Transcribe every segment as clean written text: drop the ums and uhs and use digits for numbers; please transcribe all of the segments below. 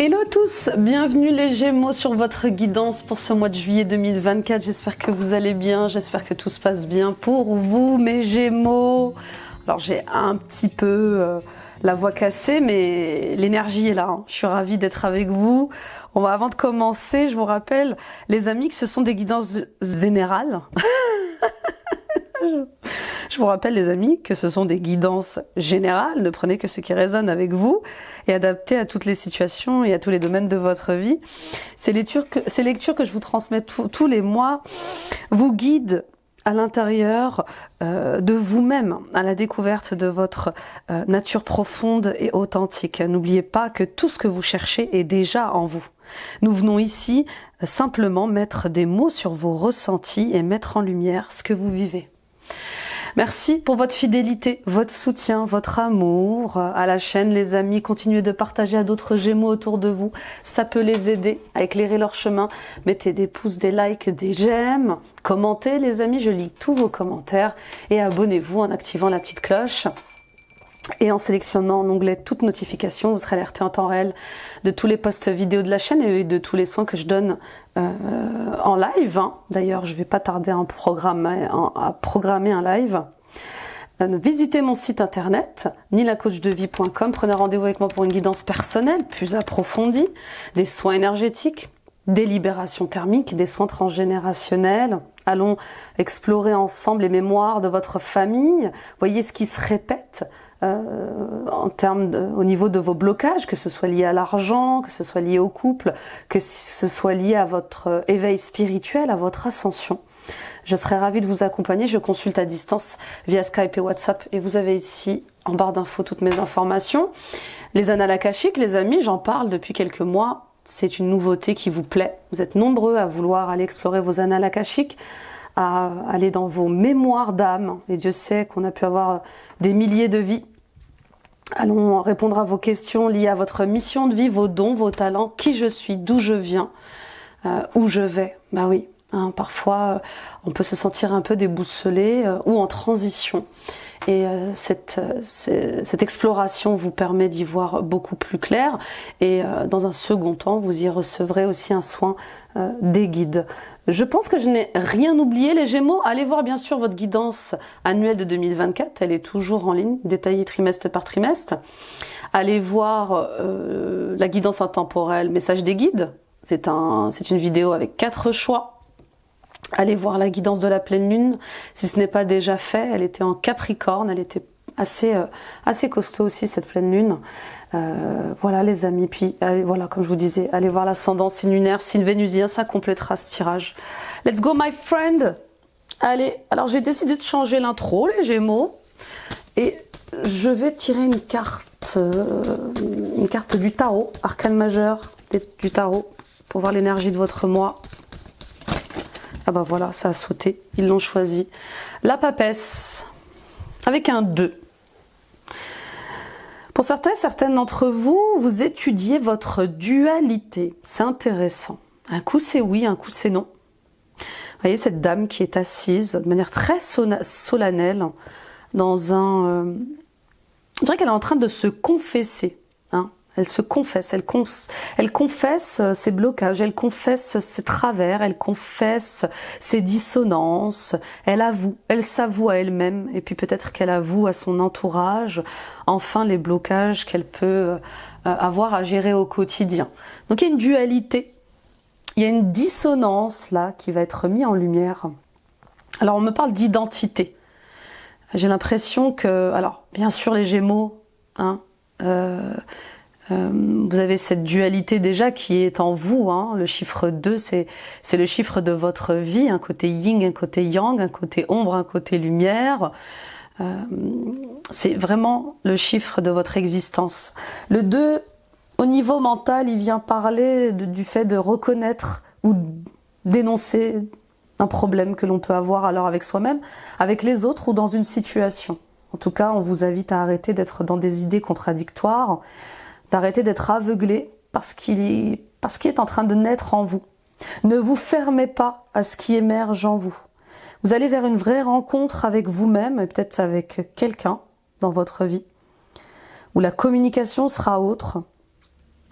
Hello à tous, bienvenue les Gémeaux sur votre guidance pour ce mois de juillet 2024. J'espère que vous allez bien, j'espère que tout se passe bien pour vous mes Gémeaux. Alors j'ai un petit peu la voix cassée mais l'énergie est là, hein. Je suis ravie d'être avec vous. Avant de commencer, je vous rappelle les amis que ce sont des guidances générales. Je vous rappelle les amis que ce sont des guidances générales, ne prenez que ce qui résonne avec vous et adapté à toutes les situations et à tous les domaines de votre vie. Ces lectures que je vous transmets tous les mois vous guident à l'intérieur de vous-même, à la découverte de votre nature profonde et authentique. N'oubliez pas que tout ce que vous cherchez est déjà en vous. Nous venons ici simplement mettre des mots sur vos ressentis et mettre en lumière ce que vous vivez. Merci pour votre fidélité, votre soutien, votre amour à la chaîne, les amis. Continuez de partager à d'autres Gémeaux autour de vous. Ça peut les aider à éclairer leur chemin. Mettez des pouces, des likes, des j'aime. Commentez les amis, je lis tous vos commentaires. Et abonnez-vous en activant la petite cloche. Et en sélectionnant l'onglet toutes notifications, vous serez alerté en temps réel de tous les posts vidéo de la chaîne et de tous les soins que je donne en live. D'ailleurs, je ne vais pas tarder à programmer un live. Visitez mon site internet, nilacoachdevie.com. Prenez rendez-vous avec moi pour une guidance personnelle plus approfondie, des soins énergétiques, des libérations karmiques, des soins transgénérationnels. Allons explorer ensemble les mémoires de votre famille. Voyez ce qui se répète. Au niveau de vos blocages, que ce soit lié à l'argent, que ce soit lié au couple, que ce soit lié à votre éveil spirituel, à votre ascension. Je serai ravie de vous accompagner. Je consulte à distance via Skype et WhatsApp. Et vous avez ici, en barre d'infos, toutes mes informations. Les annales akashiques, les amis, j'en parle depuis quelques mois. C'est une nouveauté qui vous plaît. Vous êtes nombreux à vouloir aller explorer vos annales akashiques, à aller dans vos mémoires d'âme. Et Dieu sait qu'on a pu avoir des milliers de vies. Allons répondre à vos questions liées à votre mission de vie, vos dons, vos talents, qui je suis, d'où je viens, où je vais. Bah oui, hein, parfois on peut se sentir un peu déboussolé ou en transition. Et cette exploration vous permet d'y voir beaucoup plus clair. Et dans un second temps, vous y recevrez aussi un soin des guides. Je pense que je n'ai rien oublié, les Gémeaux. Allez voir bien sûr votre guidance annuelle de 2024. Elle est toujours en ligne, détaillée trimestre par trimestre. Allez voir la guidance intemporelle, message des guides. C'est une vidéo avec 4 choix. Allez voir la guidance de la pleine lune. Si ce n'est pas déjà fait, elle était en Capricorne. Elle était assez costaud aussi, cette pleine lune. Voilà les amis, puis voilà, comme je vous disais, allez voir l'ascendant signe lunaire, signe vénusien, ça complétera ce tirage. Let's go my friend. Allez, alors j'ai décidé de changer l'intro les Gémeaux et je vais tirer une carte du tarot, arcane majeur du tarot, pour voir l'énergie de votre mois. Ah bah voilà, ça a sauté, ils l'ont choisi. La papesse, avec un 2. Pour certaines d'entre vous, vous étudiez votre dualité. C'est intéressant. Un coup c'est oui, un coup c'est non. Vous voyez cette dame qui est assise de manière très solennelle dans un... je dirais qu'elle est en train de se confesser. Hein. Elle se confesse, elle confesse ses blocages, elle confesse ses travers, elle confesse ses dissonances, elle s'avoue à elle-même et puis peut-être qu'elle avoue à son entourage enfin les blocages qu'elle peut avoir à gérer au quotidien. Donc il y a une dualité, il y a une dissonance là qui va être mise en lumière. Alors on me parle d'identité. J'ai l'impression que, alors bien sûr les Gémeaux, hein, vous avez cette dualité déjà qui est en vous, hein. Le chiffre 2, c'est le chiffre de votre vie, un côté yin, un côté yang, un côté ombre, un côté lumière. C'est vraiment le chiffre de votre existence. Le 2, au niveau mental, il vient parler du fait de reconnaître ou d'énoncer un problème que l'on peut avoir alors avec soi-même, avec les autres ou dans une situation. En tout cas, on vous invite à arrêter d'être dans des idées contradictoires, d'arrêter d'être aveuglé par ce qui est en train de naître en vous. Ne vous fermez pas à ce qui émerge en vous. Vous allez vers une vraie rencontre avec vous-même et peut-être avec quelqu'un dans votre vie, où la communication sera autre,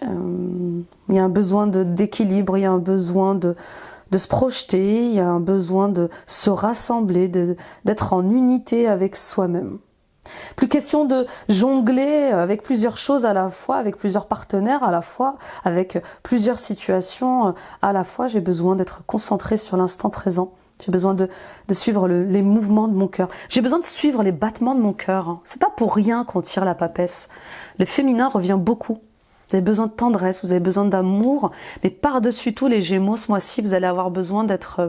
Il y a un besoin d'équilibre, il y a un besoin de se projeter, il y a un besoin de se rassembler, d'être en unité avec soi-même. Plus question de jongler avec plusieurs choses à la fois, avec plusieurs partenaires à la fois, avec plusieurs situations à la fois. J'ai besoin d'être concentrée sur l'instant présent. J'ai besoin de suivre les mouvements de mon cœur. J'ai besoin de suivre les battements de mon cœur. C'est pas pour rien qu'on tire la papesse. Le féminin revient beaucoup. Vous avez besoin de tendresse, vous avez besoin d'amour, mais par-dessus tout, les Gémeaux, ce mois-ci, vous allez avoir besoin d'être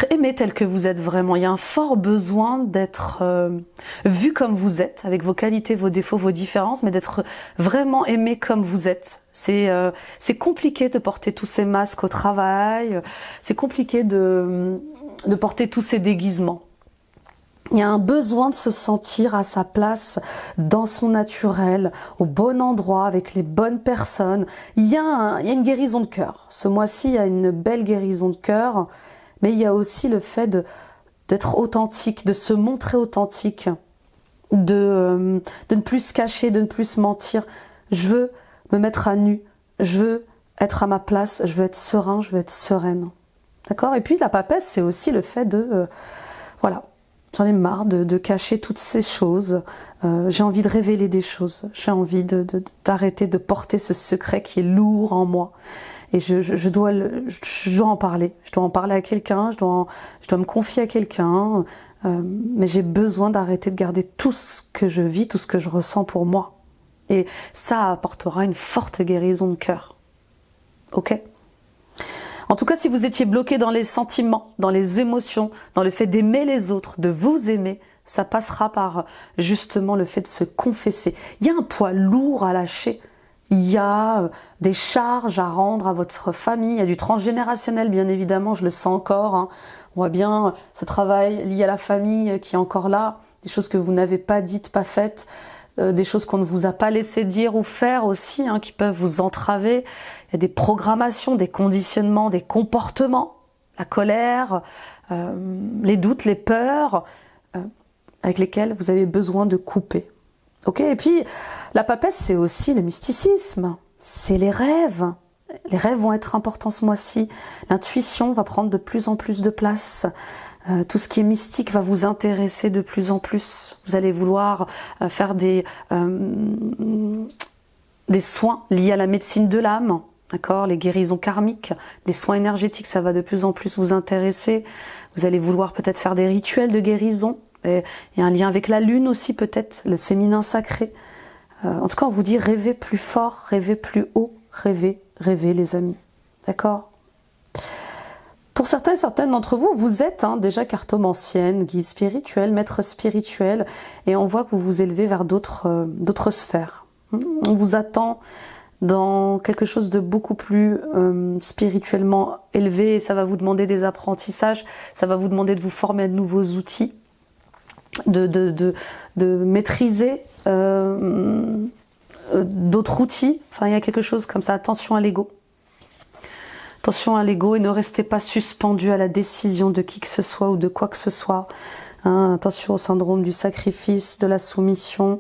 aimé tel que vous êtes vraiment. Il y a un fort besoin d'être vu comme vous êtes, avec vos qualités, vos défauts, vos différences, mais d'être vraiment aimé comme vous êtes. C'est compliqué de porter tous ces masques au travail, c'est compliqué de porter tous ces déguisements. Il y a un besoin de se sentir à sa place, dans son naturel, au bon endroit, avec les bonnes personnes. Il y a une guérison de cœur. Ce mois-ci, il y a une belle guérison de cœur, mais il y a aussi le fait d'être authentique, de se montrer authentique, de ne plus se cacher, de ne plus se mentir. Je veux me mettre à nu, je veux être à ma place, je veux être serein, je veux être sereine. D'accord ? Et puis la papesse, c'est aussi le fait voilà. J'en ai marre de cacher toutes ces choses. J'ai envie de révéler des choses. J'ai envie d'arrêter de porter ce secret qui est lourd en moi. Et je dois en parler. Je dois en parler à quelqu'un. Je dois me confier à quelqu'un. Mais j'ai besoin d'arrêter de garder tout ce que je vis, tout ce que je ressens pour moi. Et ça apportera une forte guérison de cœur. Ok ? En tout cas, si vous étiez bloqué dans les sentiments, dans les émotions, dans le fait d'aimer les autres, de vous aimer, ça passera par justement le fait de se confesser. Il y a un poids lourd à lâcher. Il y a des charges à rendre à votre famille. Il y a du transgénérationnel, bien évidemment, je le sens encore. On voit bien ce travail lié à la famille qui est encore là. Des choses que vous n'avez pas dites, pas faites. Des choses qu'on ne vous a pas laissé dire ou faire aussi, qui peuvent vous entraver. Il y a des programmations, des conditionnements, des comportements, la colère, les doutes, les peurs, avec lesquels vous avez besoin de couper. Ok ? Et puis, la papesse, c'est aussi le mysticisme, c'est les rêves. Les rêves vont être importants ce mois-ci. L'intuition va prendre de plus en plus de place. Tout ce qui est mystique va vous intéresser de plus en plus. Vous allez vouloir faire des soins liés à la médecine de l'âme, d'accord, les guérisons karmiques, les soins énergétiques, ça va de plus en plus vous intéresser. Vous allez vouloir peut-être faire des rituels de guérison. Et il y a un lien avec la lune aussi peut-être, le féminin sacré. En tout cas, on vous dit rêvez plus fort, rêvez plus haut, rêvez les amis. D'accord ? Pour certains et certaines d'entre vous, vous êtes déjà cartomancienne, guide spirituel, maître spirituel, et on voit que vous vous élevez vers d'autres sphères. On vous attend dans quelque chose de beaucoup plus spirituellement élevé, et ça va vous demander des apprentissages, ça va vous demander de vous former à de nouveaux outils, de maîtriser d'autres outils. Enfin, il y a quelque chose comme ça, attention à l'ego. Attention à l'ego et ne restez pas suspendu à la décision de qui que ce soit ou de quoi que ce soit. Attention au syndrome du sacrifice, de la soumission.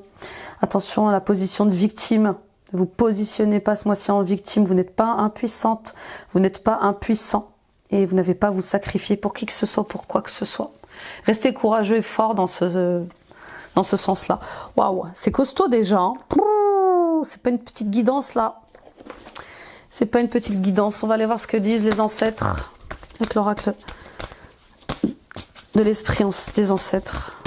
Attention à la position de victime. Ne vous positionnez pas ce mois-ci en victime. Vous n'êtes pas impuissante, vous n'êtes pas impuissant. Et vous n'avez pas à vous sacrifier pour qui que ce soit, pour quoi que ce soit. Restez courageux et fort dans ce sens-là. Waouh, c'est costaud déjà. C'est pas une petite guidance là. C'est pas une petite guidance. On va aller voir ce que disent les ancêtres avec l'oracle de l'esprit des ancêtres.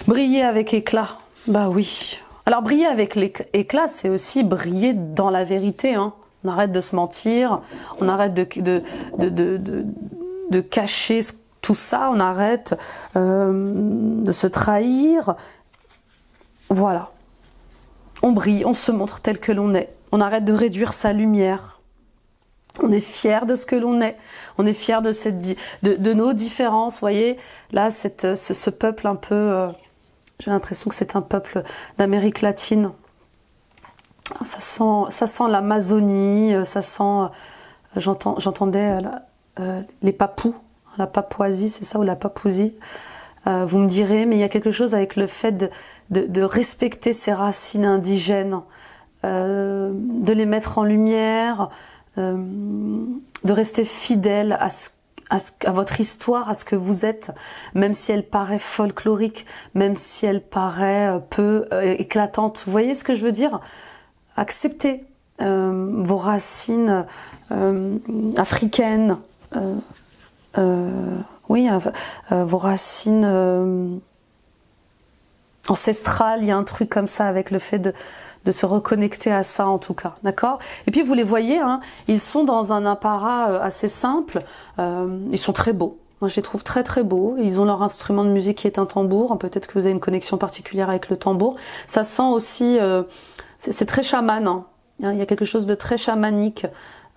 Briller avec éclat. Bah oui. Alors briller avec éclat, c'est aussi briller dans la vérité. On arrête de se mentir. On arrête de cacher tout ça. On arrête de se trahir. Voilà. On brille, on se montre tel que l'on est. On arrête de réduire sa lumière. On est fier de ce que l'on est. On est fier de nos différences. Vous voyez, là, ce peuple un peu... j'ai l'impression que c'est un peuple d'Amérique latine. Ça sent l'Amazonie, ça sent... J'entendais les Papous. La Papouasie, c'est ça, ou la Papousie. Vous me direz, mais il y a quelque chose avec le fait de respecter ses racines indigènes, de les mettre en lumière, de rester fidèle à votre histoire, à ce que vous êtes, même si elle paraît folklorique, même si elle paraît peu éclatante. Vous voyez ce que je veux dire? Acceptez vos racines africaines, oui, vos racines ancestrales. Il y a un truc comme ça avec le fait de se reconnecter à ça en tout cas, d'accord? Et puis vous les voyez, hein, ils sont dans un apparat assez simple, ils sont très beaux. Moi je les trouve très très beaux, ils ont leur instrument de musique qui est un tambour, peut-être que vous avez une connexion particulière avec le tambour. Ça sent aussi, c'est très chaman, hein. Il y a quelque chose de très chamanique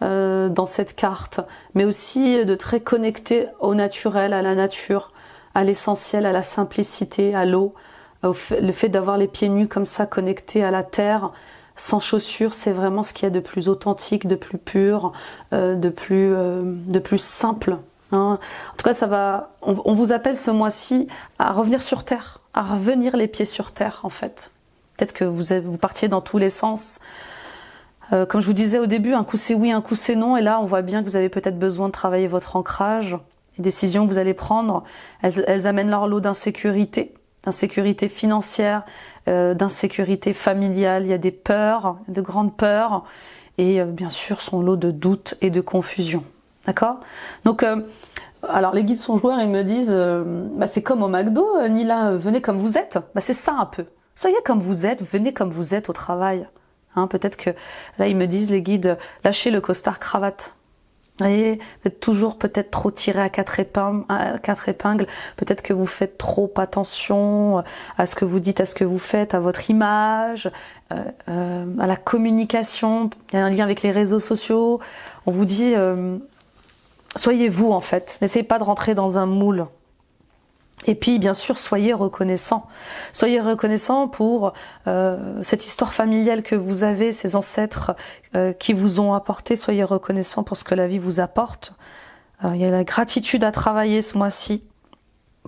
dans cette carte, mais aussi de très connecté au naturel, à la nature, à l'essentiel, à la simplicité, à l'eau. Le fait d'avoir les pieds nus comme ça, connectés à la terre, sans chaussures, c'est vraiment ce qu'il y a de plus authentique, de plus pur, de plus simple. Hein. En tout cas, ça va. On vous appelle ce mois-ci à revenir sur terre, à revenir les pieds sur terre, en fait. Peut-être que vous partiez dans tous les sens. Comme je vous disais au début, un coup c'est oui, un coup c'est non, et là on voit bien que vous avez peut-être besoin de travailler votre ancrage. Les décisions que vous allez prendre, elles amènent leur lot d'insécurité financière, d'insécurité familiale. Il y a des peurs, de grandes peurs, et bien sûr son lot de doutes et de confusion. D'accord? Donc, alors les guides sont joueurs, ils me disent, c'est comme au McDo, Nila, venez comme vous êtes. C'est ça un peu. Soyez comme vous êtes, venez comme vous êtes au travail. Hein, peut-être que là ils me disent, les guides, lâchez le costard cravate. Vous voyez, vous êtes toujours peut-être trop tiré à quatre épingles. Peut-être que vous faites trop attention à ce que vous dites, à ce que vous faites, à votre image, à la communication. Il y a un lien avec les réseaux sociaux. On vous dit, soyez vous en fait. N'essayez pas de rentrer dans un moule. Et puis, bien sûr, soyez reconnaissant. Soyez reconnaissant pour cette histoire familiale que vous avez, ces ancêtres qui vous ont apporté. Soyez reconnaissant pour ce que la vie vous apporte. Il y a la gratitude à travailler ce mois-ci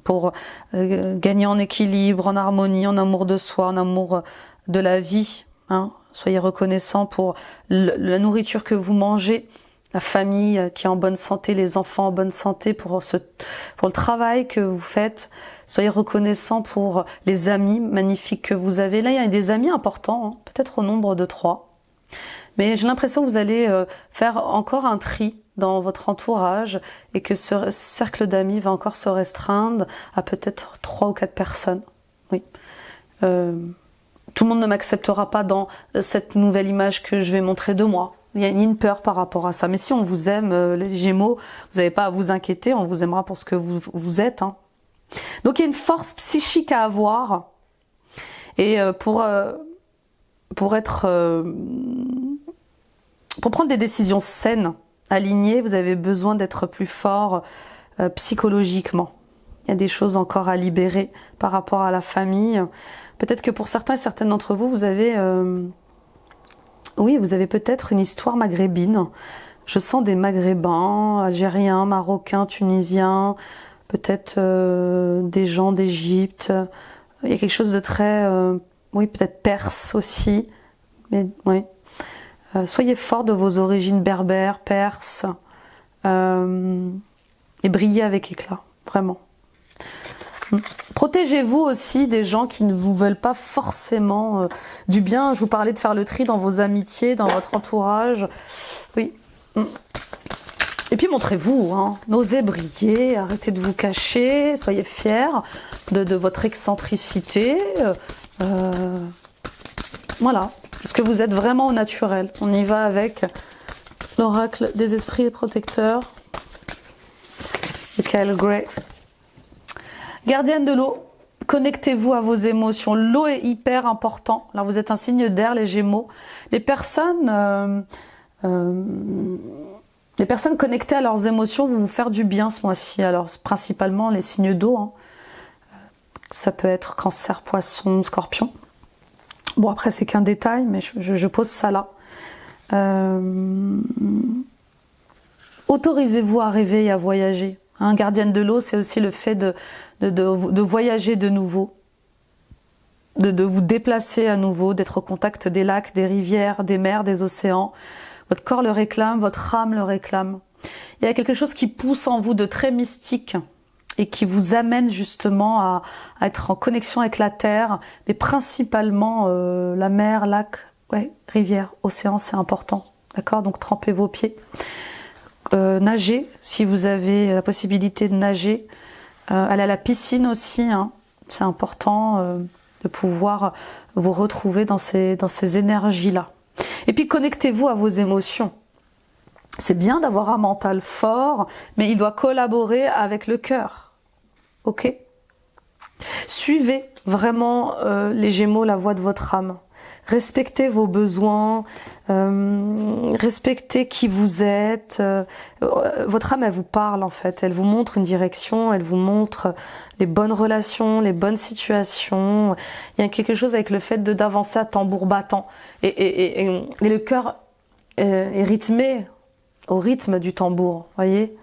pour gagner en équilibre, en harmonie, en amour de soi, en amour de la vie. Hein. Soyez reconnaissant pour la nourriture que vous mangez, la famille qui est en bonne santé, les enfants en bonne santé, pour le travail que vous faites. Soyez reconnaissant pour les amis magnifiques que vous avez. Là, il y a des amis importants, hein, peut-être au nombre de 3. Mais j'ai l'impression que vous allez faire encore un tri dans votre entourage et que ce cercle d'amis va encore se restreindre à peut-être 3 ou 4 personnes. Oui. Tout le monde ne m'acceptera pas dans cette nouvelle image que je vais montrer de moi. Il y a une peur par rapport à ça. Mais si on vous aime, les Gémeaux, vous n'avez pas à vous inquiéter, on vous aimera pour ce que vous êtes. Hein. Donc il y a une force psychique à avoir. Et pour prendre des décisions saines, alignées, vous avez besoin d'être plus fort psychologiquement. Il y a des choses encore à libérer par rapport à la famille. Peut-être que pour certains et certaines d'entre vous, vous avez peut-être une histoire maghrébine. Je sens des Maghrébins, Algériens, Marocains, Tunisiens, peut-être des gens d'Égypte. Il y a quelque chose de très... peut-être perse aussi. Mais oui. Soyez forts de vos origines berbères, perses, et brillez avec éclat, vraiment. Protégez-vous aussi des gens qui ne vous veulent pas forcément du bien. Je vous parlais de faire le tri dans vos amitiés, dans votre entourage. Oui. Et puis montrez-vous, hein. N'osez briller, arrêtez de vous cacher, soyez fiers de votre excentricité. Voilà, parce que vous êtes vraiment au naturel. On y va avec l'oracle des esprits protecteurs de Kyle Gray. Gardienne de l'eau, connectez-vous à vos émotions. L'eau est hyper important. Alors vous êtes un signe d'air, les Gémeaux. Les personnes connectées à leurs émotions vont vous faire du bien ce mois-ci. Alors principalement les signes d'eau. Hein. Ça peut être Cancer, Poisson, Scorpion. Bon après c'est qu'un détail, mais je pose ça là. Autorisez-vous à rêver et à voyager. Hein, gardienne de l'eau, c'est aussi le fait de voyager de nouveau. de vous déplacer à nouveau, d'être au contact des lacs, des rivières, des mers, des océans. Votre corps le réclame, votre âme le réclame. Il y a quelque chose qui pousse en vous de très mystique et qui vous amène justement à être en connexion avec la terre, mais principalement la mer, lac, ouais, rivière, océan, c'est important. D'accord? Donc trempez vos pieds. Nager, si vous avez la possibilité de nager. Aller à la piscine aussi, hein. C'est important de pouvoir vous retrouver dans ces énergies-là. Et puis connectez-vous à vos émotions. C'est bien d'avoir un mental fort, mais il doit collaborer avec le cœur. Ok? Suivez vraiment les Gémeaux, la voix de votre âme. Respectez vos besoins, respectez qui vous êtes. Votre âme, elle vous parle en fait, elle vous montre une direction, elle vous montre les bonnes relations, les bonnes situations. Il y a quelque chose avec le fait d'avancer à tambour battant. Et le cœur est rythmé au rythme du tambour, voyez.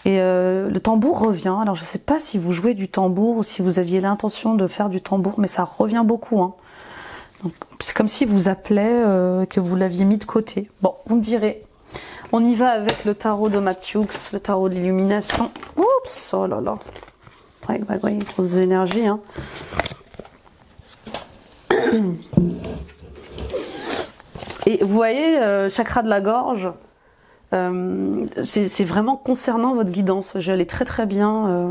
Et le tambour revient. Alors je ne sais pas si vous jouez du tambour ou si vous aviez l'intention de faire du tambour, mais ça revient beaucoup, hein. C'est comme si vous appelait, que vous l'aviez mis de côté. Bon, vous me direz. On y va avec le tarot de Mathieu, le tarot de l'illumination. Oups, oh là là. Ouais, grosse énergie, hein. Et vous voyez, chakra de la gorge, c'est vraiment concernant votre guidance. J'allais très très bien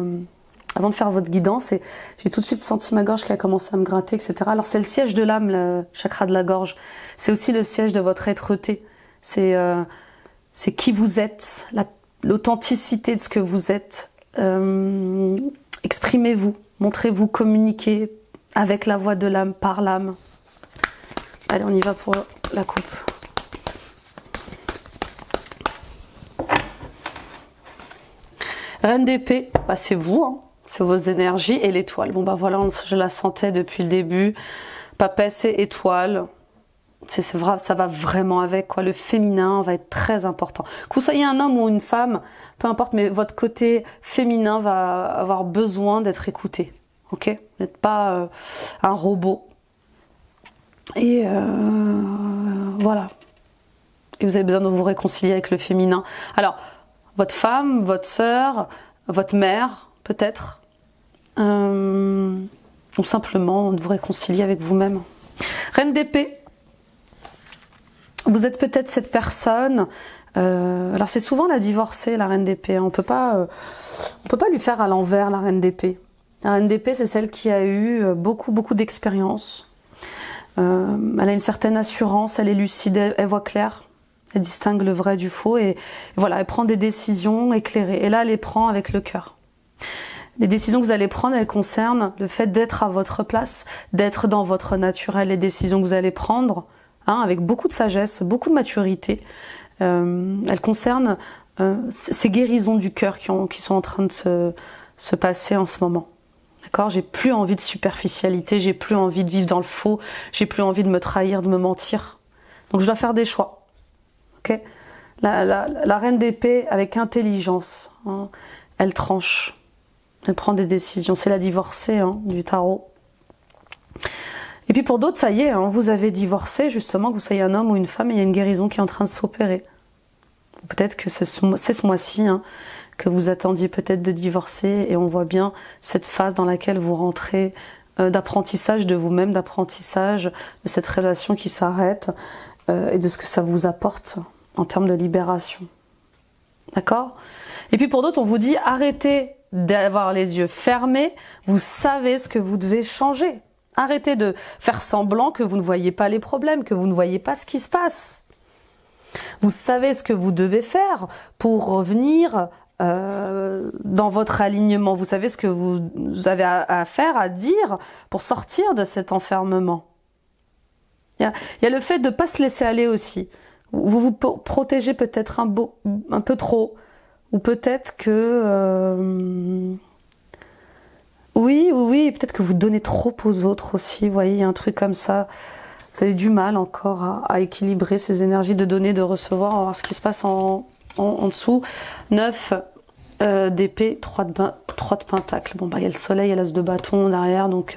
avant de faire votre guidance et j'ai tout de suite senti ma gorge qui a commencé à me gratter, etc. Alors c'est le siège de l'âme, le chakra de la gorge. C'est aussi le siège de votre êtreté. C'est qui vous êtes, l'authenticité de ce que vous êtes. Exprimez-vous, montrez-vous, communiquez avec la voix de l'âme, par l'âme. Allez, on y va pour la coupe. Reine d'épée, bah c'est vous, hein. C'est vos énergies et l'étoile. Bon bah voilà, je la sentais depuis le début. Papesse et étoile. C'est vrai, ça va vraiment avec, quoi. Le féminin va être très important. Que vous soyez un homme ou une femme, peu importe, mais votre côté féminin va avoir besoin d'être écouté. Ok? Vous n'êtes pas un robot. Et voilà. Et vous avez besoin de vous réconcilier avec le féminin. Alors, votre femme, votre sœur, votre mère, peut-être. Ou simplement de vous réconcilier avec vous-même. Reine d'épée. Vous êtes peut-être cette personne. Alors c'est souvent la divorcée, la reine d'épée. On peut pas lui faire à l'envers la reine d'épée. La reine d'épée, c'est celle qui a eu beaucoup d'expérience. Elle a une certaine assurance, elle est lucide, elle voit clair. Elle distingue le vrai du faux et voilà, elle prend des décisions éclairées. Et là, elle les prend avec le cœur. Les décisions que vous allez prendre, elles concernent le fait d'être à votre place, d'être dans votre naturel. Les décisions que vous allez prendre, hein, avec beaucoup de sagesse, beaucoup de maturité, elles concernent ces guérisons du cœur qui sont en train de se passer en ce moment. D'accord ? J'ai plus envie de superficialité, j'ai plus envie de vivre dans le faux, j'ai plus envie de me trahir, de me mentir. Donc je dois faire des choix. Ok ? La reine d'épée, avec intelligence, hein, elle tranche. Elle prend des décisions. C'est la divorcée, hein, du tarot. Et puis pour d'autres, ça y est, hein, vous avez divorcé, justement, que vous soyez un homme ou une femme, il y a une guérison qui est en train de s'opérer. Peut-être que c'est ce mois-ci, hein, que vous attendiez peut-être de divorcer, et on voit bien cette phase dans laquelle vous rentrez d'apprentissage de vous-même, d'apprentissage de cette relation qui s'arrête, et de ce que ça vous apporte en termes de libération. D'accord ? Et puis pour d'autres, on vous dit, arrêtez d'avoir les yeux fermés, vous savez ce que vous devez changer. Arrêtez de faire semblant que vous ne voyez pas les problèmes, que vous ne voyez pas ce qui se passe. Vous savez ce que vous devez faire pour revenir dans votre alignement. Vous savez ce que vous avez à faire, à dire pour sortir de cet enfermement. Il y a le fait de ne pas se laisser aller aussi. Vous vous protégez peut-être un peu trop. Ou peut-être que... Oui, peut-être que vous donnez trop aux autres aussi. Vous voyez, il y a un truc comme ça. Vous avez du mal encore à équilibrer ces énergies de donner, de recevoir. On va voir ce qui se passe en dessous. 9, d'épée, 3 de pentacle. Bon, bah, il y a le soleil, il y a l'as de bâton derrière, donc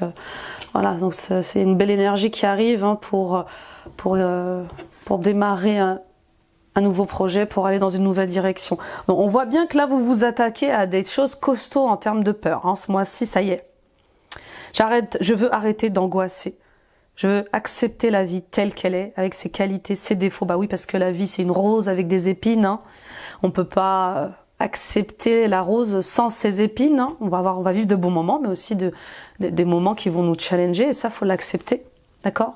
voilà, donc c'est une belle énergie qui arrive hein, pour démarrer un nouveau projet, pour aller dans une nouvelle direction. Donc, on voit bien que là, vous vous attaquez à des choses costauds en termes de peur. Hein. Ce mois-ci, ça y est. Je veux arrêter d'angoisser. Je veux accepter la vie telle qu'elle est, avec ses qualités, ses défauts. Bah oui, parce que la vie, c'est une rose avec des épines. Hein. On peut pas accepter la rose sans ses épines. Hein. On va vivre de bons moments, mais aussi des moments qui vont nous challenger. Et ça, faut l'accepter. D'accord ?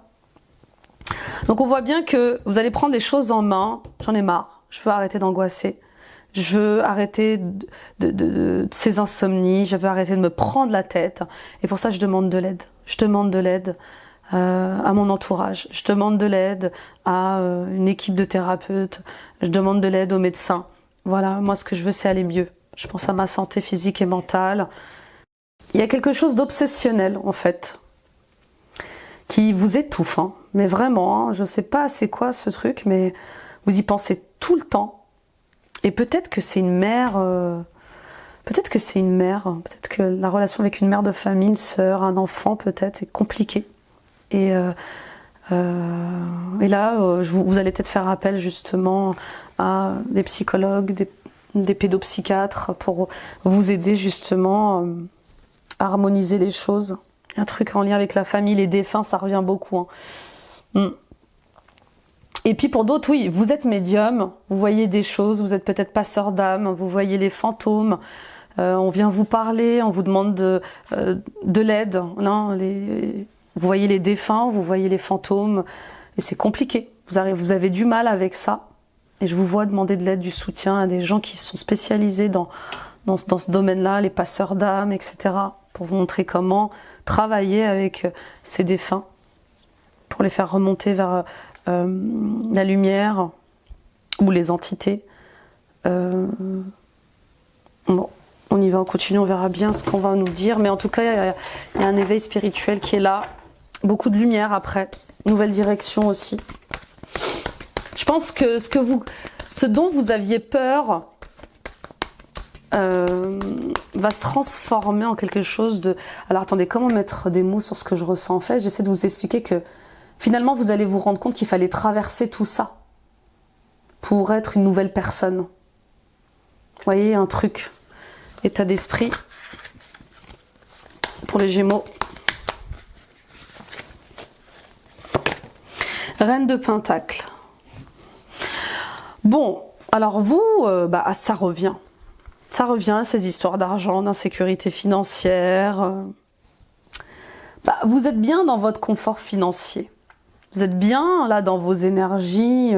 Donc on voit bien que vous allez prendre des choses en main. J'en ai marre. Je veux arrêter d'angoisser. Je veux arrêter de ces insomnies. Je veux arrêter de me prendre la tête. Et pour ça, je demande de l'aide. Je demande de l'aide à mon entourage. Je demande de l'aide à une équipe de thérapeutes. Je demande de l'aide aux médecins. Voilà, moi ce que je veux, c'est aller mieux. Je pense à ma santé physique et mentale. Il y a quelque chose d'obsessionnel, en fait, qui vous étouffe. Hein. Mais vraiment, hein, je ne sais pas c'est quoi ce truc, mais vous y pensez tout le temps. Et peut-être que c'est une mère... peut-être que la relation avec une mère de famille, une sœur, un enfant, peut-être, est compliquée. Et là, vous allez peut-être faire appel justement à des psychologues, des pédopsychiatres pour vous aider justement à harmoniser les choses. Un truc en lien avec la famille, les défunts, ça revient beaucoup. Hein. Et puis pour d'autres, oui, vous êtes médium, vous voyez des choses, vous êtes peut-être passeur d'âme, vous voyez les fantômes, on vient vous parler, on vous demande de l'aide. Non, vous voyez les défunts, vous voyez les fantômes, et c'est compliqué. Vous avez du mal avec ça. Et je vous vois demander de l'aide, du soutien à des gens qui sont spécialisés dans ce domaine-là, les passeurs d'âme, etc., pour vous montrer comment travailler avec ces défunts, pour les faire remonter vers la lumière ou les entités. Bon, on y va, on continue, on verra bien ce qu'on va nous dire. Mais en tout cas, il y a un éveil spirituel qui est là. Beaucoup de lumière après. Nouvelle direction aussi. Je pense que ce dont vous aviez peur va se transformer en quelque chose de... Alors attendez, comment mettre des mots sur ce que je ressens en fait? J'essaie de vous expliquer que finalement vous allez vous rendre compte qu'il fallait traverser tout ça pour être une nouvelle personne. Vous voyez, un truc. État d'esprit pour les Gémeaux. Reine de Pentacle. Bon, alors vous, ça revient. Ça revient, ces histoires d'argent, d'insécurité financière. Vous êtes bien dans votre confort financier. Vous êtes bien là dans vos énergies.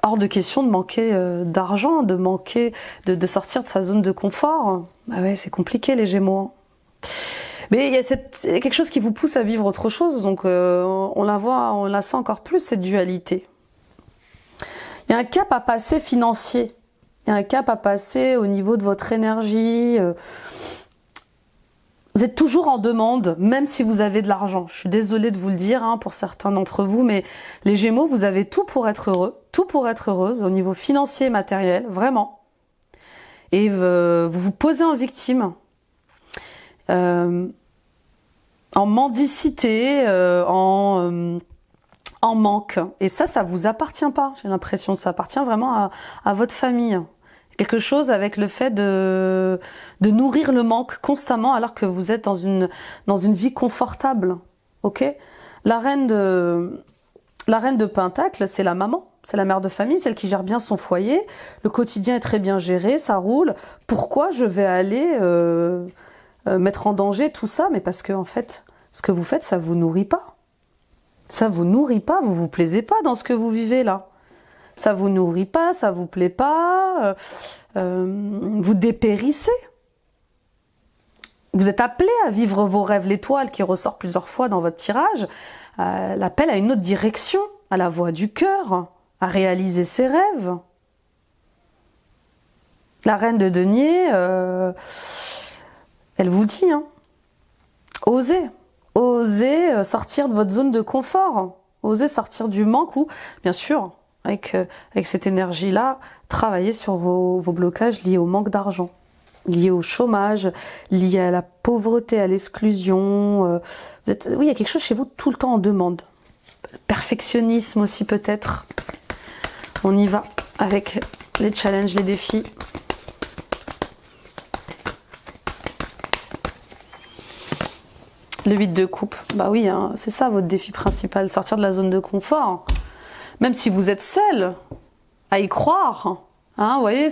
Hors de question de manquer d'argent, de sortir de sa zone de confort. Ah ouais, c'est compliqué les Gémeaux. Mais il y a quelque chose qui vous pousse à vivre autre chose, donc on la sent encore plus, cette dualité. Il y a un cap à passer financier, il y a un cap à passer au niveau de votre énergie. Vous êtes toujours en demande, même si vous avez de l'argent. Je suis désolée de vous le dire hein, pour certains d'entre vous, mais les Gémeaux, vous avez tout pour être heureux, tout pour être heureuse au niveau financier et matériel, vraiment. Et vous vous posez en victime. En mendicité, en manque. Et ça vous appartient pas, j'ai l'impression. Ça appartient vraiment à votre famille. Quelque chose avec le fait de nourrir le manque constamment alors que vous êtes dans une vie confortable. Ok ? La reine de Pentacle, c'est la maman. C'est la mère de famille, celle qui gère bien son foyer. Le quotidien est très bien géré, ça roule. Pourquoi je vais aller... mettre en danger tout ça, mais parce que en fait, ce que vous faites, ça vous nourrit pas. Ça vous nourrit pas, vous vous plaisez pas dans ce que vous vivez là. Ça vous nourrit pas, ça vous plaît pas, vous dépérissez. Vous êtes appelé à vivre vos rêves. L'étoile qui ressort plusieurs fois dans votre tirage, l'appelle à une autre direction, à la voix du cœur, à réaliser ses rêves. La reine de denier, elle vous dit, hein, osez sortir de votre zone de confort, osez sortir du manque ou, bien sûr, avec cette énergie-là, travailler sur vos blocages liés au manque d'argent, liés au chômage, liés à la pauvreté, à l'exclusion. Oui, il y a quelque chose chez vous tout le temps en demande. Perfectionnisme aussi peut-être. On y va avec les challenges, les défis. Le 8 de coupe, bah oui, hein, c'est ça votre défi principal, sortir de la zone de confort. Même si vous êtes seul à y croire. Hein, vous voyez,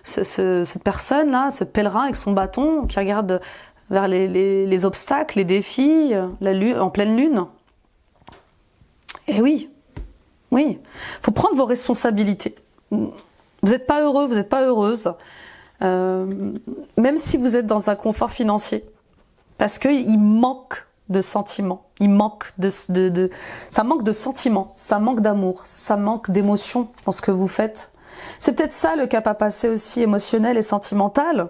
cette personne-là, ce pèlerin avec son bâton qui regarde vers les obstacles, les défis, en pleine lune. Et oui, oui, faut prendre vos responsabilités. Vous n'êtes pas heureux, vous n'êtes pas heureuse, même si vous êtes dans un confort financier. Parce qu'il manque de sentiments, ça manque de sentiments, ça manque d'amour, ça manque d'émotion dans ce que vous faites. C'est peut-être ça le cap à passer aussi émotionnel et sentimental.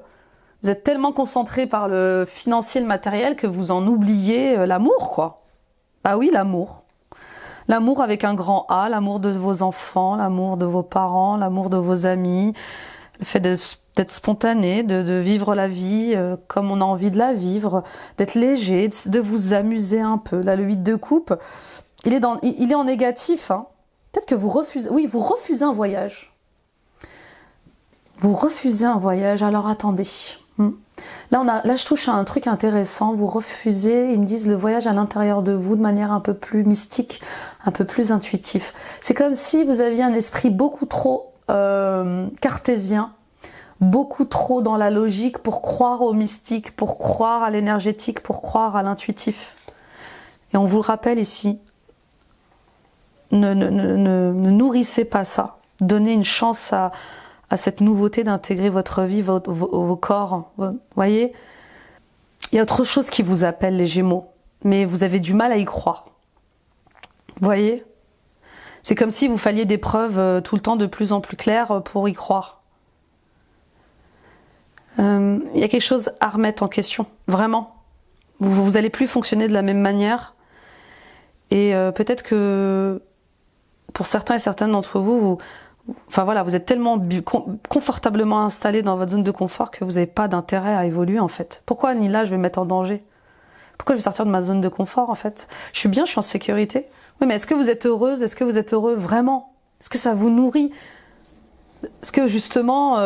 Vous êtes tellement concentré par le financier, le matériel, que vous en oubliez l'amour, quoi. Ah oui, l'amour. L'amour avec un grand A, l'amour de vos enfants, l'amour de vos parents, l'amour de vos amis, le fait d'être spontané, de vivre la vie comme on a envie de la vivre, d'être léger, de vous amuser un peu. Là, le 8 de coupe, il est en négatif. Hein. Peut-être que vous refusez, oui, vous refusez un voyage. Vous refusez un voyage, alors attendez. Là, je touche à un truc intéressant. Vous refusez, ils me disent, le voyage à l'intérieur de vous de manière un peu plus mystique, un peu plus intuitif. C'est comme si vous aviez un esprit beaucoup trop cartésien, beaucoup trop dans la logique pour croire au mystique, pour croire à l'énergétique, pour croire à l'intuitif. Et on vous le rappelle ici, ne nourrissez pas ça. Donnez une chance à cette nouveauté d'intégrer votre vie, vos corps. Vous voyez, il y a autre chose qui vous appelle, les Gémeaux, mais vous avez du mal à y croire. Vous voyez, c'est comme si vous falliez des preuves tout le temps de plus en plus claires pour y croire. Il y a quelque chose à remettre en question, vraiment. Vous allez plus fonctionner de la même manière. Et peut-être que pour certains et certaines d'entre vous, vous êtes tellement confortablement installé dans votre zone de confort que vous n'avez pas d'intérêt à évoluer en fait. Pourquoi ni là je vais me mettre en danger? Pourquoi je vais sortir de ma zone de confort en fait? Je suis bien, je suis en sécurité. Oui, mais est-ce que vous êtes heureuse? Est-ce que vous êtes heureux vraiment? Est-ce que ça vous nourrit? Est-ce que justement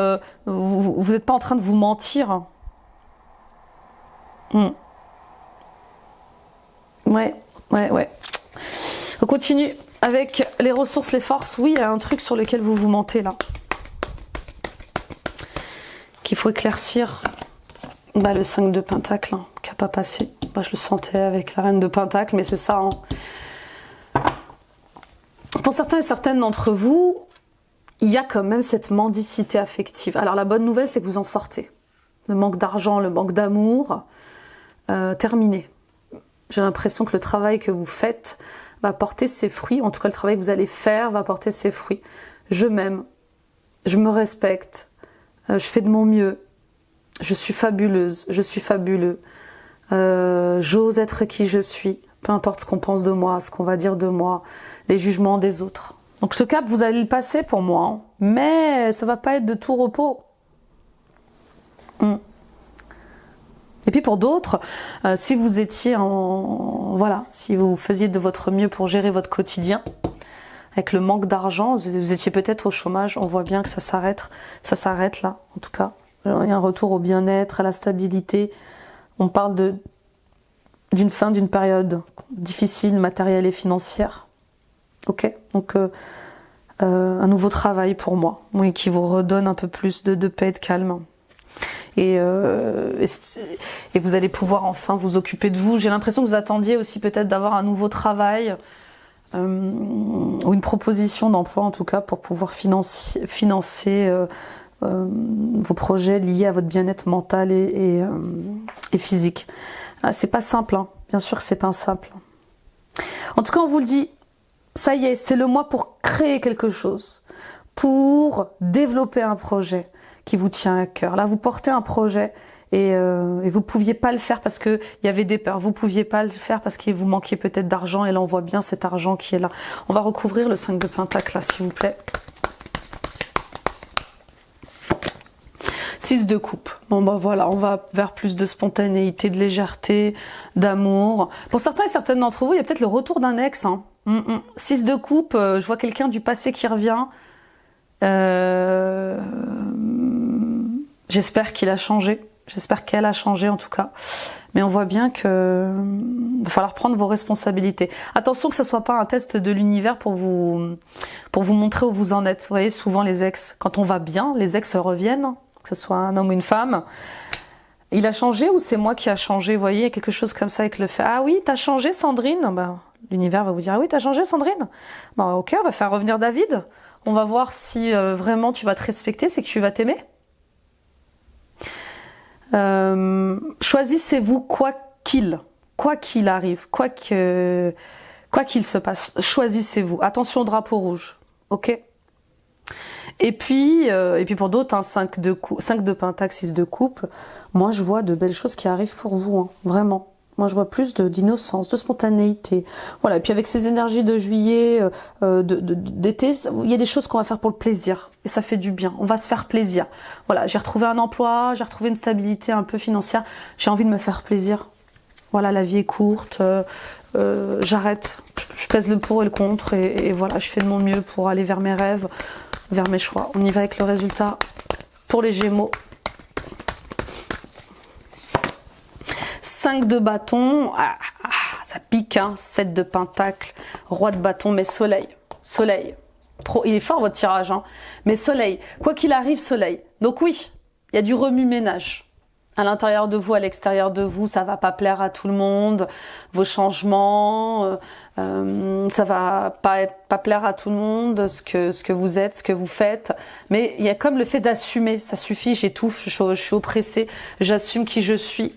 vous n'êtes pas en train de vous mentir? Ouais. On continue avec les ressources, les forces. Oui, il y a un truc sur lequel vous vous mentez là, qu'il faut éclaircir. Le 5 de Pentacle, hein, qui n'a pas passé. Je le sentais avec la Reine de Pentacle, mais c'est ça. Hein. Pour certains et certaines d'entre vous, il y a quand même cette mendicité affective. Alors la bonne nouvelle, c'est que vous en sortez. Le manque d'argent, le manque d'amour, terminé. J'ai l'impression que le travail que vous faites va porter ses fruits. En tout cas, le travail que vous allez faire va porter ses fruits. Je m'aime, je me respecte, je fais de mon mieux, je suis fabuleuse, je suis fabuleux, j'ose être qui je suis, peu importe ce qu'on pense de moi, ce qu'on va dire de moi, les jugements des autres. Donc ce cap, vous allez le passer pour moi, hein, mais ça va pas être de tout repos. Et puis pour d'autres, si vous étiez si vous faisiez de votre mieux pour gérer votre quotidien, avec le manque d'argent, vous étiez peut-être au chômage, on voit bien que ça s'arrête là, en tout cas. Il y a un retour au bien-être, à la stabilité. On parle d'une fin d'une période difficile, matérielle et financière. Ok, donc un nouveau travail pour moi, oui, qui vous redonne un peu plus de paix et de calme. Et vous allez pouvoir enfin vous occuper de vous. J'ai l'impression que vous attendiez aussi peut-être d'avoir un nouveau travail ou une proposition d'emploi en tout cas pour pouvoir financer vos projets liés à votre bien-être mental et physique. C'est pas simple, hein. Bien sûr que c'est pas simple. En tout cas, on vous le dit, ça y est, c'est le mois pour créer quelque chose, pour développer un projet qui vous tient à cœur. Là, vous portez un projet et vous ne pouviez pas le faire parce qu'il y avait des peurs. Vous ne pouviez pas le faire parce qu'il vous manquiez peut-être d'argent. Et là, on voit bien cet argent qui est là. On va recouvrir le 5 de Pentacle, là, s'il vous plaît. 6 de coupe. Bon, bah voilà, on va vers plus de spontanéité, de légèreté, d'amour. Pour certains et certaines d'entre vous, il y a peut-être le retour d'un ex. Hein. 6 de coupe, je vois quelqu'un du passé qui revient. J'espère qu'il a changé. J'espère qu'elle a changé en tout cas. Mais on voit bien que va falloir prendre vos responsabilités. Attention que ce soit pas un test de l'univers pour vous montrer où vous en êtes. Vous voyez, souvent les ex, quand on va bien, les ex reviennent, que ce soit un homme ou une femme. Il a changé ou c'est moi qui a changé? Vous voyez, il y a quelque chose comme ça avec le fait. Ah oui, t'as changé Sandrine? Ben, l'univers va vous dire, ah oui, t'as changé Sandrine? Ben, ok, on va faire revenir David. On va voir si vraiment tu vas te respecter, c'est que tu vas t'aimer. Choisissez-vous quoi qu'il arrive, quoi qu'il se passe, choisissez-vous. Attention au drapeau rouge, ok? Et puis pour d'autres, hein, 5 de Pentacle, 6 de coupe, moi je vois de belles choses qui arrivent pour vous, hein, vraiment. Moi je vois plus d'innocence, de spontanéité. Voilà, et puis avec ces énergies de juillet, d'été, il y a des choses qu'on va faire pour le plaisir. Et ça fait du bien, on va se faire plaisir. Voilà, j'ai retrouvé un emploi, j'ai retrouvé une stabilité un peu financière. J'ai envie de me faire plaisir. Voilà, la vie est courte, j'arrête. Je pèse le pour et le contre et voilà, je fais de mon mieux pour aller vers mes rêves, vers mes choix. On y va avec le résultat pour les Gémeaux. 5 de bâton, ça pique, hein. 7 de Pentacle, roi de bâton, mais soleil, trop, il est fort votre tirage, hein. Mais soleil, quoi qu'il arrive, soleil. Donc oui, il y a du remue-ménage. À l'intérieur de vous, à l'extérieur de vous, ça va pas plaire à tout le monde, vos changements, ça va pas plaire à tout le monde, ce que vous êtes, ce que vous faites. Mais il y a comme le fait d'assumer, ça suffit, j'étouffe, je suis oppressée, j'assume qui je suis.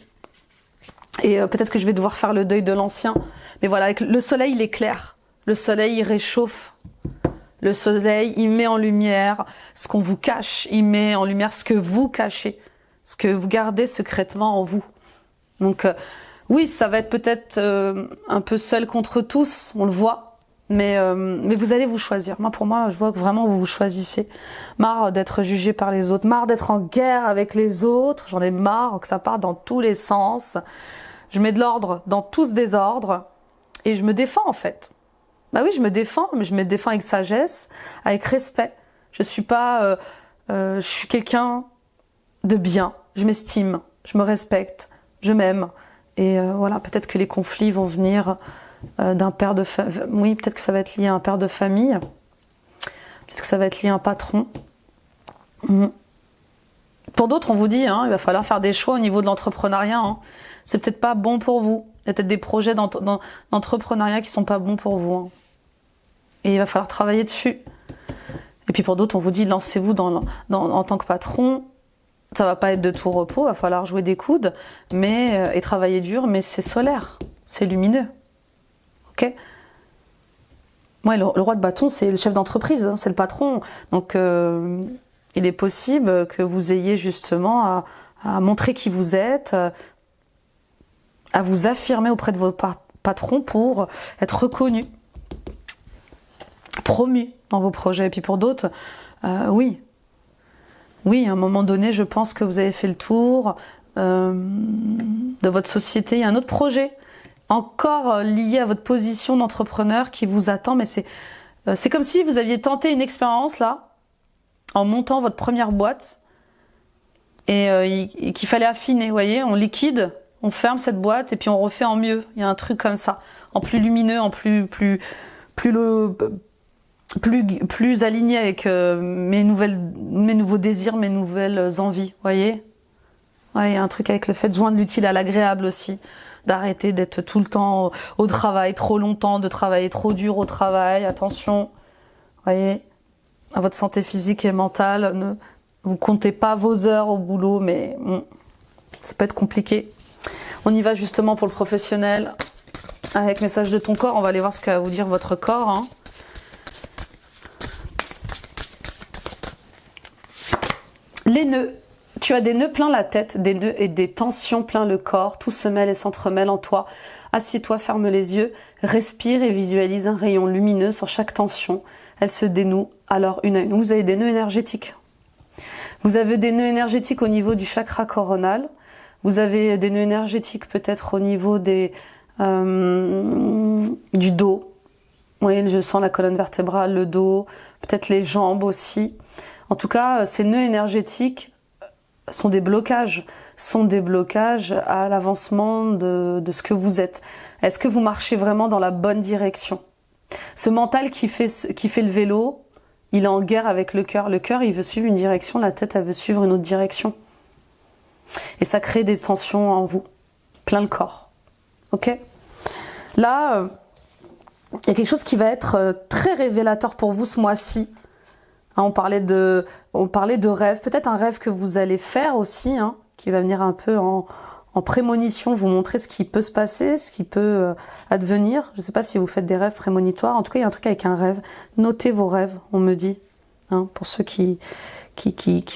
Et peut-être que je vais devoir faire le deuil de l'ancien. Mais voilà, avec le soleil, il est clair. Le soleil, il réchauffe. Le soleil, il met en lumière ce qu'on vous cache. Il met en lumière ce que vous cachez. Ce que vous gardez secrètement en vous. Donc, oui, ça va être peut-être un peu seul contre tous, on le voit. Mais vous allez vous choisir. Moi, pour moi, je vois que vraiment vous vous choisissez. Marre d'être jugé par les autres. Marre d'être en guerre avec les autres. J'en ai marre que ça parte dans tous les sens. Je mets de l'ordre dans tout ce désordre et je me défends en fait. Bah oui, je me défends, mais je me défends avec sagesse, avec respect. Je suis pas, je suis quelqu'un de bien. Je m'estime, je me respecte, je m'aime. Et voilà, peut-être que les conflits vont venir d'un père de famille. Oui, peut-être que ça va être lié à un père de famille. Peut-être que ça va être lié à un patron. Pour d'autres, on vous dit, hein, il va falloir faire des choix au niveau de l'entrepreneuriat. Hein. C'est peut-être pas bon pour vous. Il y a peut-être des projets d'entrepreneuriat qui sont pas bons pour vous. Hein. Et il va falloir travailler dessus. Et puis pour d'autres, on vous dit, lancez-vous en tant que patron. Ça va pas être de tout repos, il va falloir jouer des coudes et travailler dur, mais c'est solaire, c'est lumineux. Ok? Ouais, le roi de bâton, c'est le chef d'entreprise, hein, c'est le patron. Donc il est possible que vous ayez justement à montrer qui vous êtes, à vous affirmer auprès de vos patrons pour être reconnu, promu dans vos projets. Et puis pour d'autres, oui, à un moment donné, je pense que vous avez fait le tour de votre société. Il y a un autre projet, encore lié à votre position d'entrepreneur qui vous attend, mais c'est comme si vous aviez tenté une expérience là, en montant votre première boîte, et qu'il fallait affiner, vous voyez, on liquide, on ferme cette boîte et puis on refait en mieux. Il y a un truc comme ça, en plus lumineux, en plus aligné avec mes nouveaux désirs, mes nouvelles envies, vous voyez. Ouais, il y a un truc avec le fait de joindre l'utile à l'agréable aussi, d'arrêter d'être tout le temps au travail, trop longtemps, de travailler trop dur au travail, attention, vous voyez, à votre santé physique et mentale, vous comptez pas vos heures au boulot, mais ça peut être compliqué. On y va justement pour le professionnel, avec message de ton corps, on va aller voir ce qu'a à vous dire votre corps, hein. des nœuds. Tu as des nœuds plein la tête, des nœuds et des tensions plein le corps. Tout se mêle et s'entremêle en toi. Assieds-toi, ferme les yeux, respire et visualise un rayon lumineux sur chaque tension. Elle se dénoue alors une à une. Vous avez des nœuds énergétiques. Vous avez des nœuds énergétiques au niveau du chakra coronal. Vous avez des nœuds énergétiques peut-être au niveau du dos. Oui, je sens la colonne vertébrale, le dos, peut-être les jambes aussi. En tout cas, ces nœuds énergétiques sont des blocages à l'avancement de ce que vous êtes. Est-ce que vous marchez vraiment dans la bonne direction? Ce mental qui fait le vélo, il est en guerre avec le cœur. Le cœur, il veut suivre une direction, la tête, elle veut suivre une autre direction. Et ça crée des tensions en vous, plein le corps. Ok? Là, il y a quelque chose qui va être très révélateur pour vous ce mois-ci. Hein, on parlait de rêve, peut-être un rêve que vous allez faire aussi, hein, qui va venir un peu en prémonition, vous montrer ce qui peut se passer, ce qui peut advenir. Je ne sais pas si vous faites des rêves prémonitoires. En tout cas, il y a un truc avec un rêve. Notez vos rêves, on me dit, hein, pour ceux qui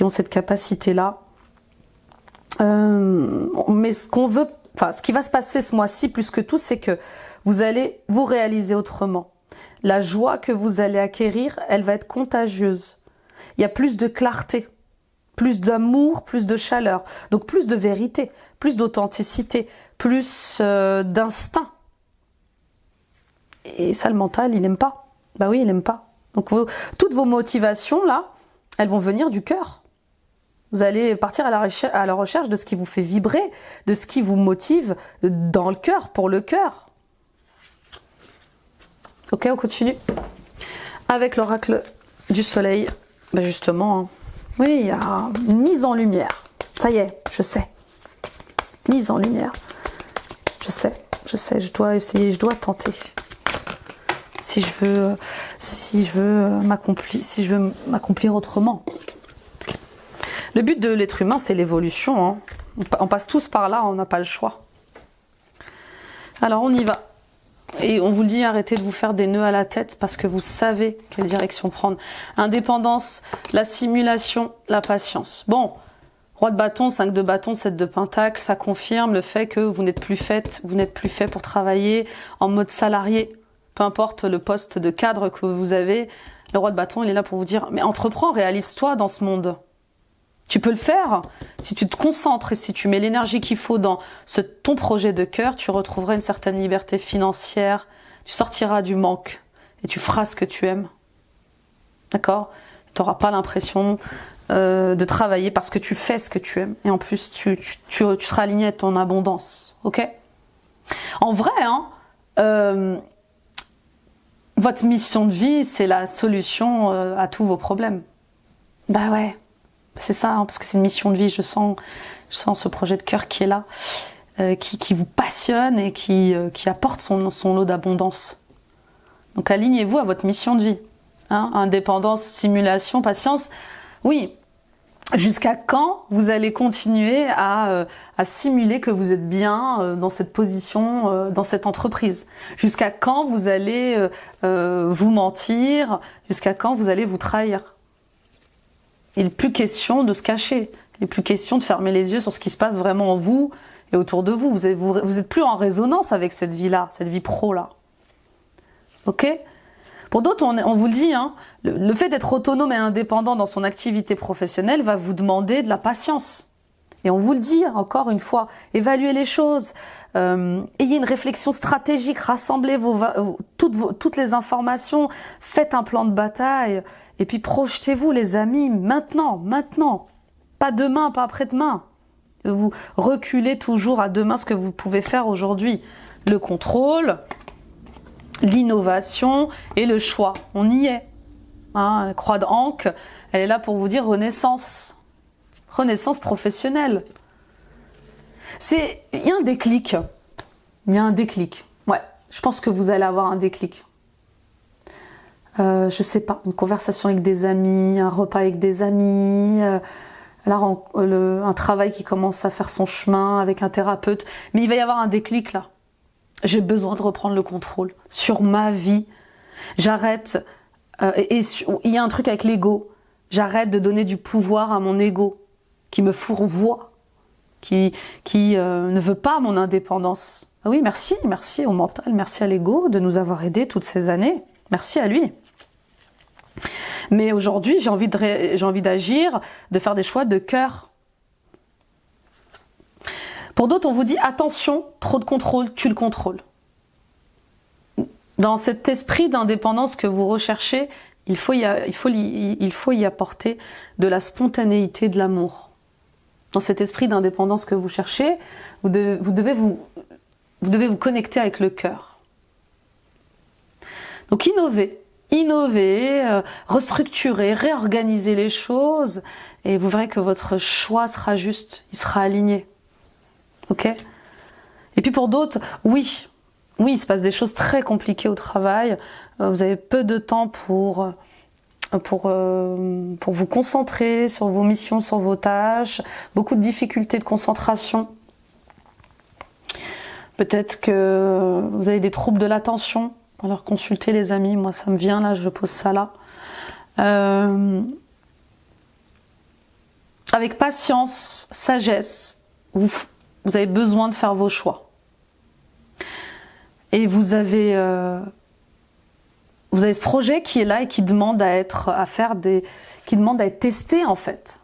ont cette capacité-là. Mais ce qui va se passer ce mois-ci, plus que tout, c'est que vous allez vous réaliser autrement. La joie que vous allez acquérir, elle va être contagieuse. Il y a plus de clarté, plus d'amour, plus de chaleur, donc plus de vérité, plus d'authenticité, plus d'instinct. Et ça, le mental, il n'aime pas. Bah oui, il n'aime pas. Donc toutes vos motivations, là, elles vont venir du cœur. Vous allez partir à la recherche de ce qui vous fait vibrer, de ce qui vous motive dans le cœur, pour le cœur. Ok, on continue. Avec l'oracle du soleil, ben justement, hein, oui, il y a une mise en lumière. Ça y est, je sais. Mise en lumière. Je sais, je dois essayer, je dois tenter. Si je veux m'accomplir autrement. Le but de l'être humain, c'est l'évolution. Hein. On passe tous par là, on n'a pas le choix. Alors, on y va. Et on vous le dit, arrêtez de vous faire des nœuds à la tête parce que vous savez quelle direction prendre. Indépendance, la simulation, la patience. Bon, roi de bâton, 5 de bâton, 7 de pentacle, ça confirme le fait que vous n'êtes plus fait pour travailler en mode salarié. Peu importe le poste de cadre que vous avez, le roi de bâton, il est là pour vous dire, mais entreprends, réalise-toi dans ce monde. Tu peux le faire. Si tu te concentres et si tu mets l'énergie qu'il faut dans ton projet de cœur, tu retrouveras une certaine liberté financière, tu sortiras du manque et tu feras ce que tu aimes. D'accord? Tu n'auras pas l'impression de travailler parce que tu fais ce que tu aimes. Et en plus, tu seras aligné avec ton abondance. Ok? En vrai, hein, votre mission de vie, c'est la solution à tous vos problèmes. Bah ouais. C'est ça, hein, parce que c'est une mission de vie, je sens ce projet de cœur qui est là, qui vous passionne et qui apporte son lot d'abondance. Donc alignez-vous à votre mission de vie. Hein, indépendance, simulation, patience. Oui, jusqu'à quand vous allez continuer à simuler que vous êtes bien dans cette position, dans cette entreprise? Jusqu'à quand vous allez vous mentir? Jusqu'à quand vous allez vous trahir? Il n'est plus question de se cacher. Il n'est plus question de fermer les yeux sur ce qui se passe vraiment en vous et autour de vous. Vous êtes plus en résonance avec cette vie-là, cette vie pro-là. Ok? Pour d'autres, on vous le dit, hein, le fait d'être autonome et indépendant dans son activité professionnelle va vous demander de la patience. Et on vous le dit, encore une fois, évaluez les choses, ayez une réflexion stratégique, rassemblez toutes les informations, faites un plan de bataille. Et puis projetez-vous les amis, maintenant, pas demain, pas après-demain. Vous reculez toujours à demain ce que vous pouvez faire aujourd'hui. Le contrôle, l'innovation et le choix, on y est. Hein, la croix d'Ancre, elle est là pour vous dire renaissance. Renaissance professionnelle. Il y a un déclic. Ouais, je pense que vous allez avoir un déclic. Je sais pas, une conversation avec des amis, un repas avec des amis, un travail qui commence à faire son chemin avec un thérapeute. Mais il va y avoir un déclic là. J'ai besoin de reprendre le contrôle sur ma vie. J'arrête. Il y a un truc avec l'ego. J'arrête de donner du pouvoir à mon ego. qui me fourvoie, qui ne veut pas mon indépendance. Ah oui, merci au mental, merci à l'ego de nous avoir aidés toutes ces années. Merci à lui. Mais aujourd'hui, j'ai envie d'agir, de faire des choix de cœur. Pour d'autres, on vous dit attention, trop de contrôle, tue le contrôle. Dans cet esprit d'indépendance que vous recherchez, il faut y apporter de la spontanéité, de l'amour. Dans cet esprit d'indépendance que vous cherchez, vous devez vous connecter avec le cœur. Donc innover, restructurer, réorganiser les choses, et vous verrez que votre choix sera juste, il sera aligné. Ok? Et puis pour d'autres, oui, il se passe des choses très compliquées au travail. Vous avez peu de temps pour vous concentrer sur vos missions, sur vos tâches. Beaucoup de difficultés de concentration. Peut-être que vous avez des troubles de l'attention. Alors consultez les amis. Moi, ça me vient là, je pose ça là. Avec patience, sagesse, vous avez besoin de faire vos choix. Et vous avez ce projet qui est là et qui demande qui demande à être testé en fait.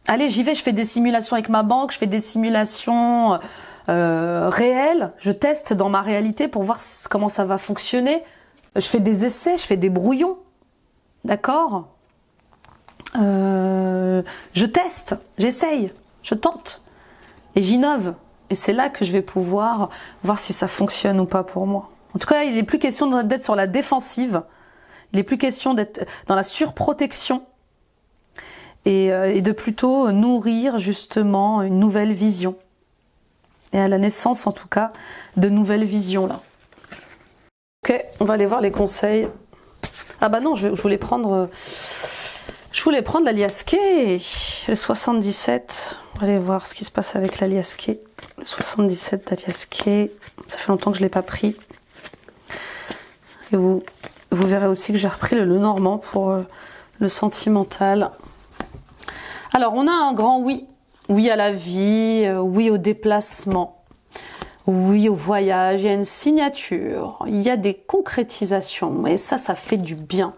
Allez, j'y vais, je fais des simulations avec ma banque, je fais des simulations réelles, je teste dans ma réalité pour voir comment ça va fonctionner. Je fais des essais, je fais des brouillons, d'accord ? Je teste, j'essaye, je tente et j'innove. Et c'est là que je vais pouvoir voir si ça fonctionne ou pas pour moi. En tout cas, il n'est plus question d'être sur la défensive. Il n'est plus question d'être dans la surprotection. Et de plutôt nourrir justement une nouvelle vision. Et à la naissance, en tout cas, de nouvelles visions là. Ok, on va aller voir les conseils. Ah bah non, je voulais prendre l'alias K, le 77. On va aller voir ce qui se passe avec l'alias K. Le 77 d'alias K. Ça fait longtemps que je ne l'ai pas pris. Et vous verrez aussi que j'ai repris le Normand pour le sentimental. Alors, on a un grand oui. Oui à la vie, oui au déplacement, oui au voyage. Il y a une signature, il y a des concrétisations. Et ça fait du bien.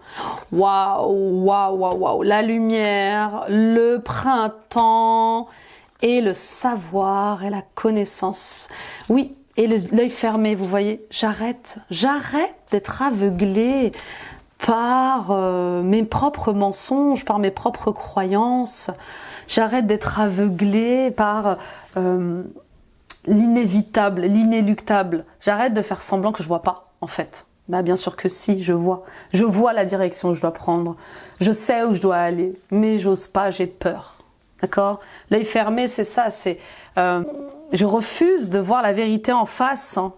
Waouh, waouh, waouh, waouh. La lumière, le printemps et le savoir et la connaissance. Oui, et l'œil fermé, vous voyez. J'arrête d'être aveuglée par mes propres mensonges, par mes propres croyances. J'arrête d'être aveuglée par l'inévitable, l'inéluctable. J'arrête de faire semblant que je vois pas, en fait. Bah, bien sûr que si, je vois. Je vois la direction que je dois prendre. Je sais où je dois aller, mais j'ose pas, j'ai peur. D'accord? L'œil fermé, c'est ça, c'est... je refuse de voir la vérité en face. Hein.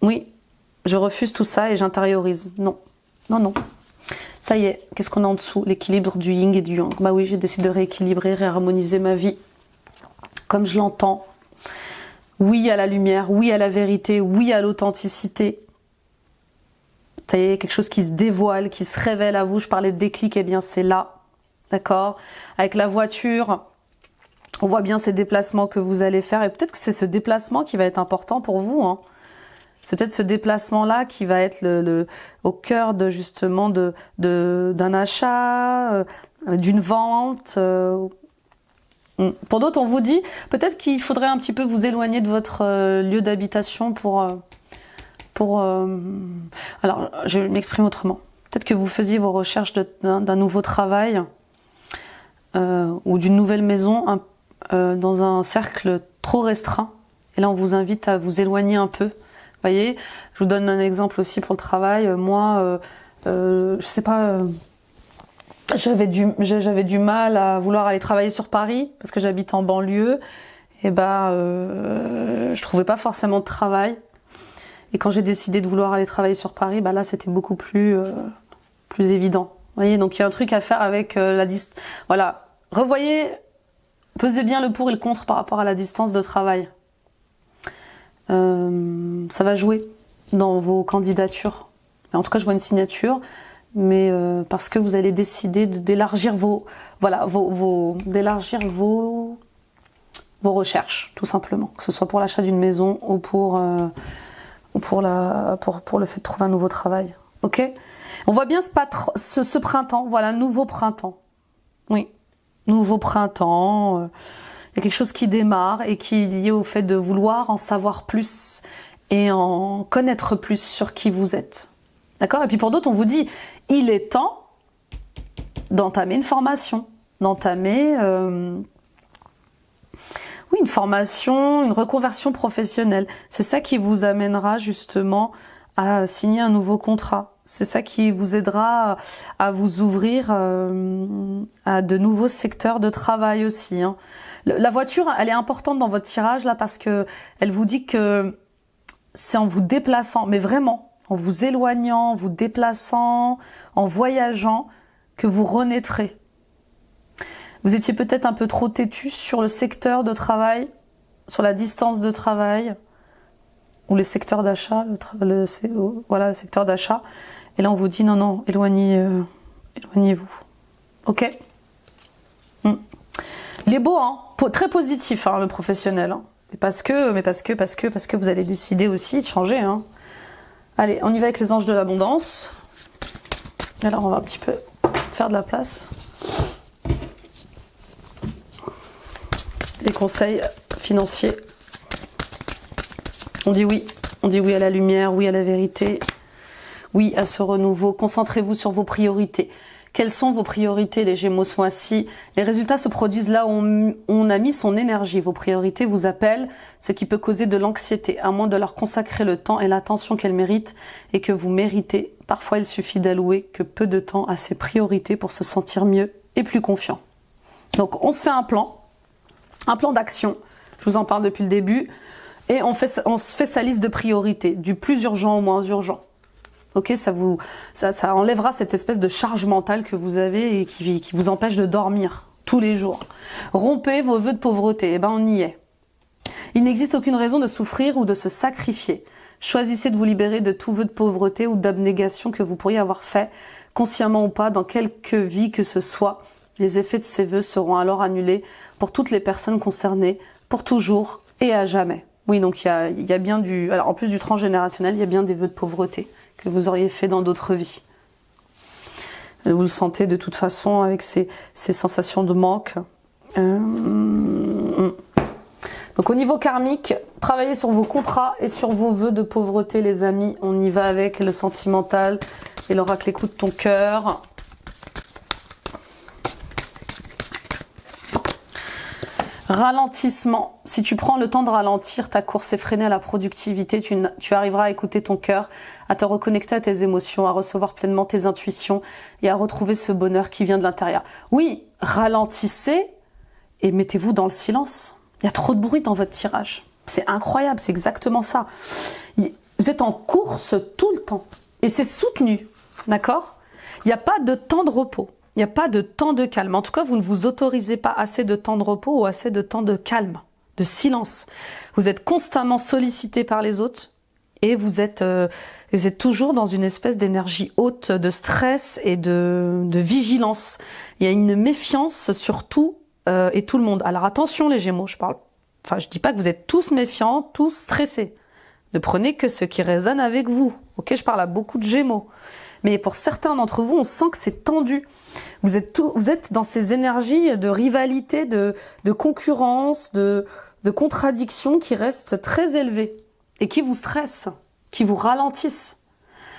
Oui, je refuse tout ça et j'intériorise. Non, non, non. Ça y est, qu'est-ce qu'on a en dessous? L'équilibre du yin et du yang. Bah oui, j'ai décidé de rééquilibrer, réharmoniser ma vie comme je l'entends. Oui à la lumière, oui à la vérité, oui à l'authenticité. Ça y est, quelque chose qui se dévoile, qui se révèle à vous. Je parlais de déclic, eh bien c'est là. D'accord? Avec la voiture, on voit bien ces déplacements que vous allez faire. Et peut-être que c'est ce déplacement qui va être important pour vous. Hein. C'est peut-être ce déplacement-là qui va être au cœur de justement d'un achat, d'une vente. Pour d'autres, on vous dit peut-être qu'il faudrait un petit peu vous éloigner de votre lieu d'habitation pour alors, je m'exprime autrement. Peut-être que vous faisiez vos recherches d'un nouveau travail ou d'une nouvelle maison dans un cercle trop restreint. Et là, on vous invite à vous éloigner un peu. Vous voyez, je vous donne un exemple aussi pour le travail. Moi, je sais pas, j'avais du mal à vouloir aller travailler sur Paris parce que j'habite en banlieue. Et je trouvais pas forcément de travail. Et quand j'ai décidé de vouloir aller travailler sur Paris, bah là, c'était beaucoup plus évident. Vous voyez, donc il y a un truc à faire avec la distance. Voilà, revoyez, pesez bien le pour et le contre par rapport à la distance de travail. Ça va jouer dans vos candidatures. En tout cas, je vois une signature mais parce que vous allez décider d'élargir d'élargir vos recherches, tout simplement, que ce soit pour l'achat d'une maison ou pour le fait de trouver un nouveau travail. Ok? On voit bien ce printemps, voilà, nouveau printemps. Oui, nouveau printemps. Il y a quelque chose qui démarre et qui est lié au fait de vouloir en savoir plus et en connaître plus sur qui vous êtes. D'accord? Et puis pour d'autres, on vous dit, il est temps d'entamer une formation, d'entamer une formation, une reconversion professionnelle. C'est ça qui vous amènera justement à signer un nouveau contrat. C'est ça qui vous aidera à vous ouvrir à de nouveaux secteurs de travail aussi. Hein. La voiture, elle est importante dans votre tirage là parce que elle vous dit que c'est en vous déplaçant, mais vraiment, en vous éloignant, en vous déplaçant, en voyageant, que vous renaîtrez. Vous étiez peut-être un peu trop têtu sur le secteur de travail, sur la distance de travail, ou les secteurs d'achat, voilà, le secteur d'achat. Et là, on vous dit non, éloignez-vous. Ok? Il est beau, hein? Très positif, hein, le professionnel. Hein. Mais parce que vous allez décider aussi de changer. Hein. Allez, on y va avec les anges de l'abondance. Alors, on va un petit peu faire de la place. Les conseils financiers. On dit oui à la lumière, oui à la vérité, oui à ce renouveau. Concentrez-vous sur vos priorités. Quelles sont vos priorités, les Gémeaux ce mois-ci? Les résultats se produisent là où on a mis son énergie. Vos priorités vous appellent, ce qui peut causer de l'anxiété, à moins de leur consacrer le temps et l'attention qu'elles méritent et que vous méritez. Parfois, il suffit d'allouer que peu de temps à ces priorités pour se sentir mieux et plus confiant. Donc, on se fait un plan d'action. Je vous en parle depuis le début. Et on se fait sa liste de priorités, du plus urgent au moins urgent. Ok, ça enlèvera cette espèce de charge mentale que vous avez et qui vous empêche de dormir tous les jours. Rompez vos vœux de pauvreté, eh ben on y est. Il n'existe aucune raison de souffrir ou de se sacrifier. Choisissez de vous libérer de tout vœu de pauvreté ou d'abnégation que vous pourriez avoir fait, consciemment ou pas, dans quelque vie que ce soit. Les effets de ces vœux seront alors annulés pour toutes les personnes concernées, pour toujours et à jamais. Oui, donc il y a bien alors en plus du transgénérationnel, il y a bien des vœux de pauvreté que vous auriez fait dans d'autres vies. Vous le sentez de toute façon avec ces sensations de manque. Donc au niveau karmique, travaillez sur vos contrats et sur vos vœux de pauvreté, les amis. On y va avec le sentimental et l'oracle écoute ton cœur. Ralentissement. Si tu prends le temps de ralentir ta course effrénée à la productivité, tu arriveras à écouter ton cœur, à te reconnecter à tes émotions, à recevoir pleinement tes intuitions et à retrouver ce bonheur qui vient de l'intérieur. Oui, ralentissez et mettez-vous dans le silence. Il y a trop de bruit dans votre tirage. C'est incroyable, c'est exactement ça. Vous êtes en course tout le temps et c'est soutenu, d'accord? Il n'y a pas de temps de repos. Il n'y a pas de temps de calme. En tout cas, vous ne vous autorisez pas assez de temps de repos ou assez de temps de calme, de silence. Vous êtes constamment sollicité par les autres et vous êtes toujours dans une espèce d'énergie haute, de stress et de vigilance. Il y a une méfiance sur tout et tout le monde. Alors attention les Gémeaux, je dis pas que vous êtes tous méfiants, tous stressés. Ne prenez que ce qui résonne avec vous. Ok, je parle à beaucoup de Gémeaux. Mais pour certains d'entre vous, on sent que c'est tendu. Vous êtes dans ces énergies de rivalité, de concurrence, de contradiction qui restent très élevées et qui vous stressent, qui vous ralentissent.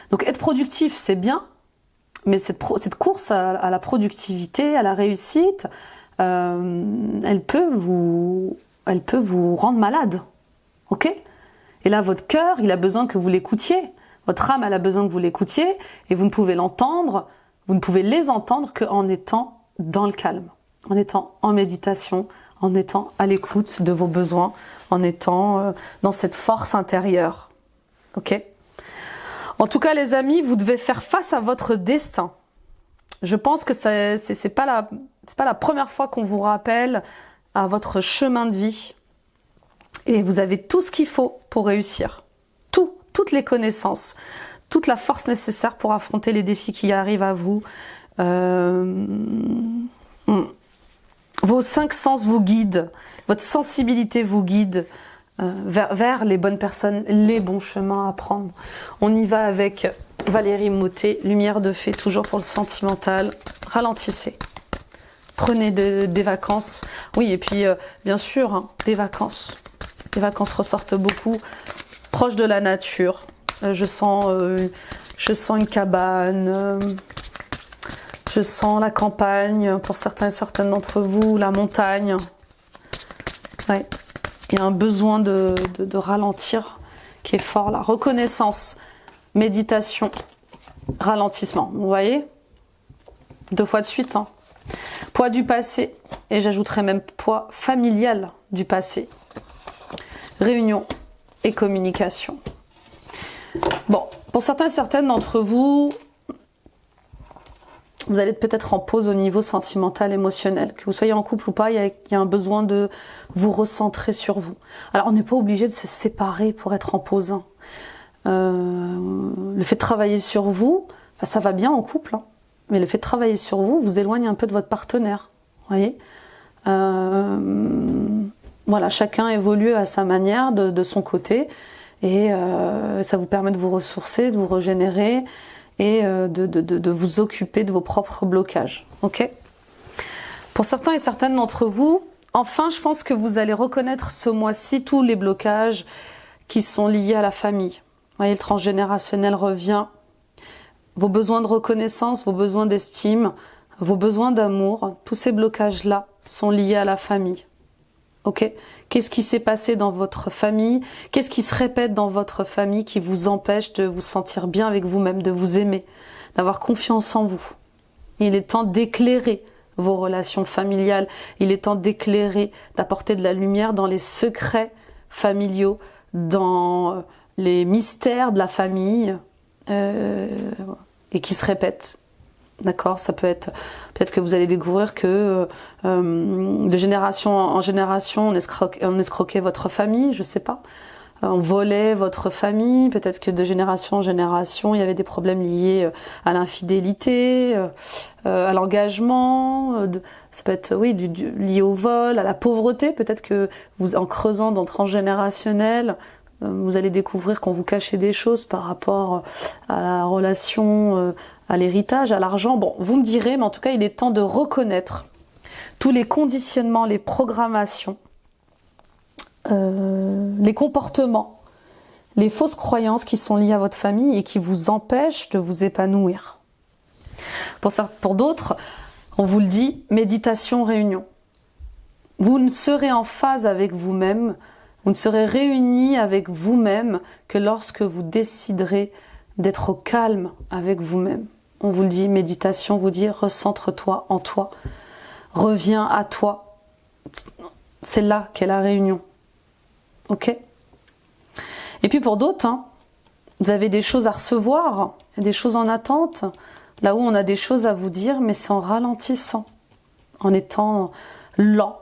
Donc être productif, c'est bien, mais cette course à la productivité, à la réussite, elle peut vous rendre malade. Ok ? Et là, votre cœur, il a besoin que vous l'écoutiez. Votre âme, elle a besoin que vous l'écoutiez et vous ne pouvez l'entendre, vous ne pouvez les entendre qu'en étant dans le calme, en étant en méditation, en étant à l'écoute de vos besoins, en étant dans cette force intérieure. Ok ? En tout cas, les amis, vous devez faire face à votre destin. Je pense que c'est pas la première fois qu'on vous rappelle à votre chemin de vie. Et vous avez tout ce qu'il faut pour réussir. Toutes les connaissances, toute la force nécessaire pour affronter les défis qui arrivent à vous. Vos 5 sens vous guident, votre sensibilité vous guide vers les bonnes personnes, les bons chemins à prendre. On y va avec Valérie Mottet, Lumière de fée, toujours pour le sentimental. Ralentissez. Prenez des vacances. Oui, et puis bien sûr, hein, des vacances. Les vacances ressortent beaucoup. Proche de la nature. Je sens une cabane. Je sens la campagne, pour certains et certaines d'entre vous, la montagne. Ouais. Il y a un besoin de ralentir qui est fort là. Reconnaissance, méditation, ralentissement. Vous voyez? 2 fois de suite. Hein. Poids du passé, et j'ajouterai même poids familial du passé. Réunion et communication. Bon, pour certains et certaines d'entre vous, vous allez être peut-être en pause au niveau sentimental, émotionnel. Que vous soyez en couple ou pas, il y a un besoin de vous recentrer sur vous. Alors, on n'est pas obligé de se séparer pour être en pause. Hein. Le fait de travailler sur vous, enfin, ça va bien en couple, hein, mais le fait de travailler sur vous vous éloigne un peu de votre partenaire. Vous voyez, voilà, chacun évolue à sa manière, de son côté, et ça vous permet de vous ressourcer, de vous régénérer, et de vous occuper de vos propres blocages. Ok ? Pour certains et certaines d'entre vous, enfin, je pense que vous allez reconnaître ce mois-ci tous les blocages qui sont liés à la famille. Vous voyez, le transgénérationnel revient. Vos besoins de reconnaissance, vos besoins d'estime, vos besoins d'amour, tous ces blocages-là sont liés à la famille. Ok ? Qu'est-ce qui s'est passé dans votre famille? Qu'est-ce qui se répète dans votre famille qui vous empêche de vous sentir bien avec vous-même, de vous aimer, d'avoir confiance en vous? Il est temps d'éclairer vos relations familiales. Il est temps d'éclairer, d'apporter de la lumière dans les secrets familiaux, dans les mystères de la famille et qui se répètent. D'accord, ça peut être, peut-être que vous allez découvrir que de génération en génération, on escroquait votre famille, je sais pas. On volait votre famille, peut-être que de génération en génération, il y avait des problèmes liés à l'infidélité, à l'engagement, ça peut être oui, lié au vol, à la pauvreté, peut-être que vous, en creusant dans le transgénérationnel, vous allez découvrir qu'on vous cachait des choses par rapport à la relation, à l'héritage, à l'argent. Bon, vous me direz, mais en tout cas, il est temps de reconnaître tous les conditionnements, les programmations, les comportements, les fausses croyances qui sont liées à votre famille et qui vous empêchent de vous épanouir. Pour d'autres, on vous le dit, méditation, réunion. Vous ne serez en phase avec vous-même, vous ne serez réunis avec vous-même que lorsque vous déciderez d'être au calme avec vous-même. On vous le dit, méditation vous dit, recentre-toi en toi, reviens à toi. C'est là qu'est la réunion. Ok ? Et puis pour d'autres, hein, vous avez des choses à recevoir, des choses en attente, là où on a des choses à vous dire, mais c'est en ralentissant, en étant lent,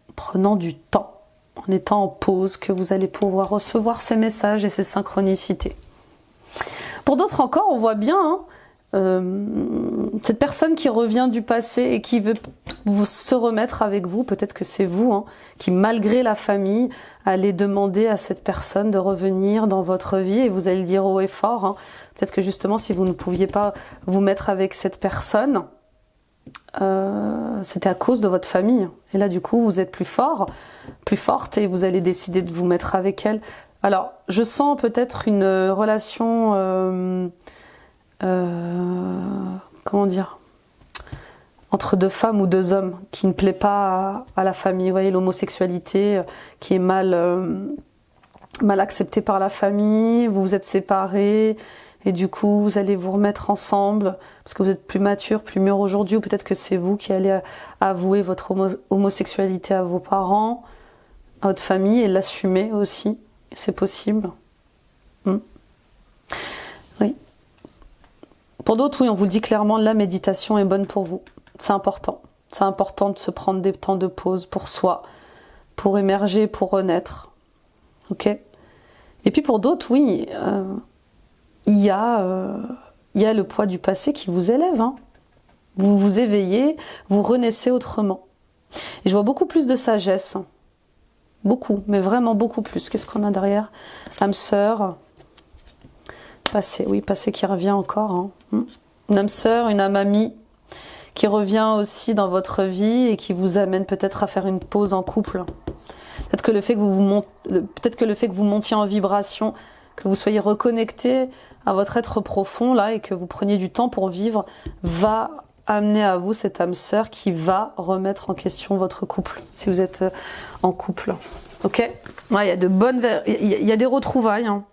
en prenant du temps, en étant en pause, que vous allez pouvoir recevoir ces messages et ces synchronicités. Pour d'autres encore, on voit bien hein, cette personne qui revient du passé et qui veut se remettre avec vous, peut-être que c'est vous, hein, qui malgré la famille, allez demander à cette personne de revenir dans votre vie et vous allez le dire haut et fort. Hein. Peut-être que justement, si vous ne pouviez pas vous mettre avec cette personne, c'était à cause de votre famille. Et là, du coup, vous êtes plus fort, plus forte et vous allez décider de vous mettre avec elle. Alors, je sens peut-être une relation, comment dire, entre 2 femmes ou 2 hommes qui ne plaît pas à la famille. Vous voyez, l'homosexualité qui est mal acceptée par la famille, vous vous êtes séparés et du coup vous allez vous remettre ensemble parce que vous êtes plus mature, plus mûr aujourd'hui, ou peut-être que c'est vous qui allez avouer votre homosexualité à vos parents, à votre famille et l'assumer aussi. C'est possible. Oui. Pour d'autres, oui, on vous le dit clairement, la méditation est bonne pour vous. C'est important. C'est important de se prendre des temps de pause pour soi, pour émerger, pour renaître. Ok ? Et puis pour d'autres, oui, il y a le poids du passé qui vous élève. Hein. Vous vous éveillez, vous renaissez autrement. Et je vois beaucoup plus de sagesse. Beaucoup, mais vraiment beaucoup plus. Qu'est-ce qu'on a derrière? Âme sœur. Passé, oui, passé qui revient encore. Hein. Une âme sœur, une âme amie qui revient aussi dans votre vie et qui vous amène peut-être à faire une pause en couple. Peut-être que le fait que vous montiez en vibration, que vous soyez reconnecté à votre être profond là et que vous preniez du temps pour vivre, va amener à vous cette âme sœur qui va remettre en question votre couple, si vous êtes en couple. Ok? Ouais, il y a de bonnes, il y a des retrouvailles. Hein.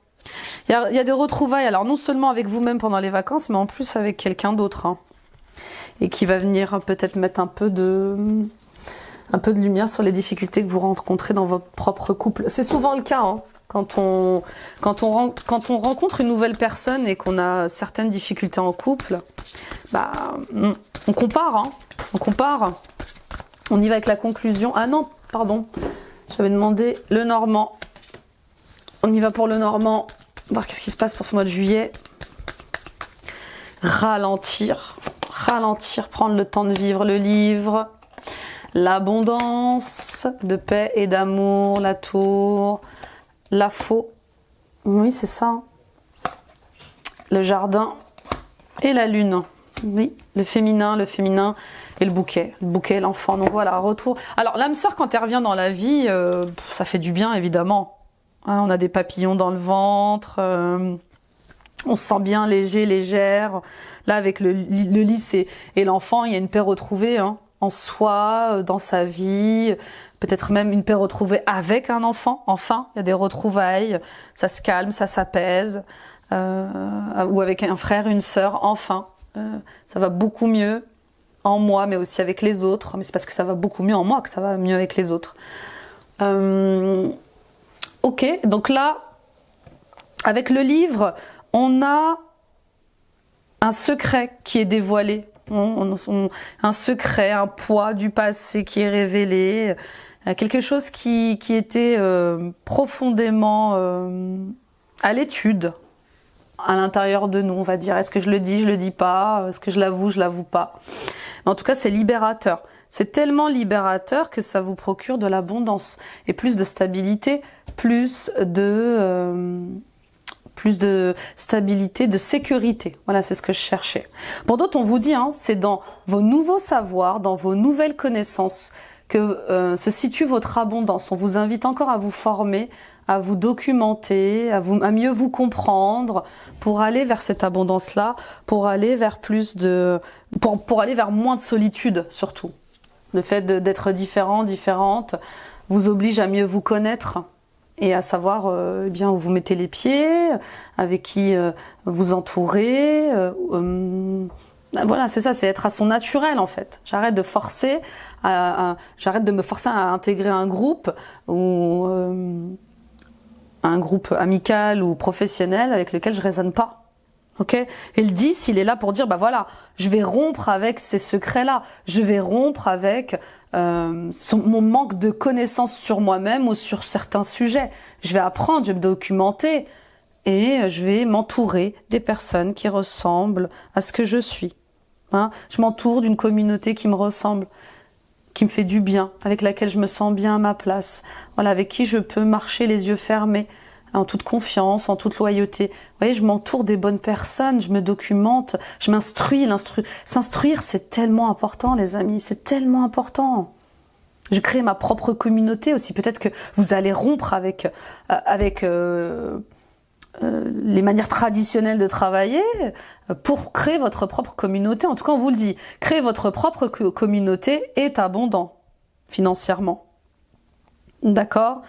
Il y a des retrouvailles, alors non seulement avec vous-même pendant les vacances, mais en plus avec quelqu'un d'autre. Hein. Et qui va venir peut-être mettre un peu de lumière sur les difficultés que vous rencontrez dans votre propre couple. C'est souvent le cas, hein, quand on rencontre une nouvelle personne et qu'on a certaines difficultés en couple, bah, on compare, hein, on y va avec la conclusion. Ah non, pardon, j'avais demandé le normand. On y va pour le normand, voir qu'est-ce qui se passe pour ce mois de juillet. Ralentir, prendre le temps de vivre le livre. L'abondance de paix et d'amour, la tour, la faux. Oui, c'est ça. Le jardin et la lune. Oui, le féminin et le bouquet, l'enfant. Donc voilà, retour. Alors l'âme sœur, quand elle revient dans la vie, ça fait du bien évidemment. Hein, on a des papillons dans le ventre, on se sent bien léger, légère. Là, avec le lys et l'enfant, il y a une paix retrouvée. Hein. En soi, dans sa vie, peut-être même une paix retrouvée avec un enfant. Enfin, il y a des retrouvailles, ça se calme, ça s'apaise, ou avec un frère, une sœur. Enfin, ça va beaucoup mieux en moi, mais aussi avec les autres. Mais c'est parce que ça va beaucoup mieux en moi que ça va mieux avec les autres. Ok, donc là, avec le livre, on a un secret qui est dévoilé. Un secret, un poids du passé qui est révélé, quelque chose qui était profondément à l'étude à l'intérieur de nous, on va dire. Est-ce que je le dis pas? Est-ce que je l'avoue pas? Mais en tout cas, c'est libérateur. C'est tellement libérateur que ça vous procure de l'abondance et plus de stabilité, plus de stabilité, de sécurité. Voilà, c'est ce que je cherchais. Pour d'autres, on vous dit, hein, c'est dans vos nouveaux savoirs, dans vos nouvelles connaissances que se situe votre abondance. On vous invite encore à vous former, à vous documenter, à mieux vous comprendre, pour aller vers cette abondance-là, pour aller vers pour aller vers moins de solitude, surtout. Le fait d'être différent, différente, vous oblige à mieux vous connaître, et à savoir eh bien où vous mettez les pieds, avec qui vous entourez. Voilà, c'est ça, c'est être à son naturel en fait. J'arrête de me forcer à intégrer un groupe ou un groupe amical ou professionnel avec lequel je résonne pas. Ok? Et le 10, il est là pour dire, bah voilà, je vais rompre avec ces secrets-là, je vais rompre avec mon manque de connaissances sur moi-même ou sur certains sujets. Je vais apprendre, je vais me documenter et je vais m'entourer des personnes qui ressemblent à ce que je suis. Hein? Je m'entoure d'une communauté qui me ressemble, qui me fait du bien, avec laquelle je me sens bien à ma place, voilà, avec qui je peux marcher les yeux fermés, en toute confiance, en toute loyauté. Vous voyez, je m'entoure des bonnes personnes, je me documente, je m'instruis. S'instruire, c'est tellement important, les amis, c'est tellement important. Je crée ma propre communauté aussi. Peut-être que vous allez rompre avec les manières traditionnelles de travailler pour créer votre propre communauté. En tout cas, on vous le dit, créer votre propre communauté est abondant financièrement. D'accord ?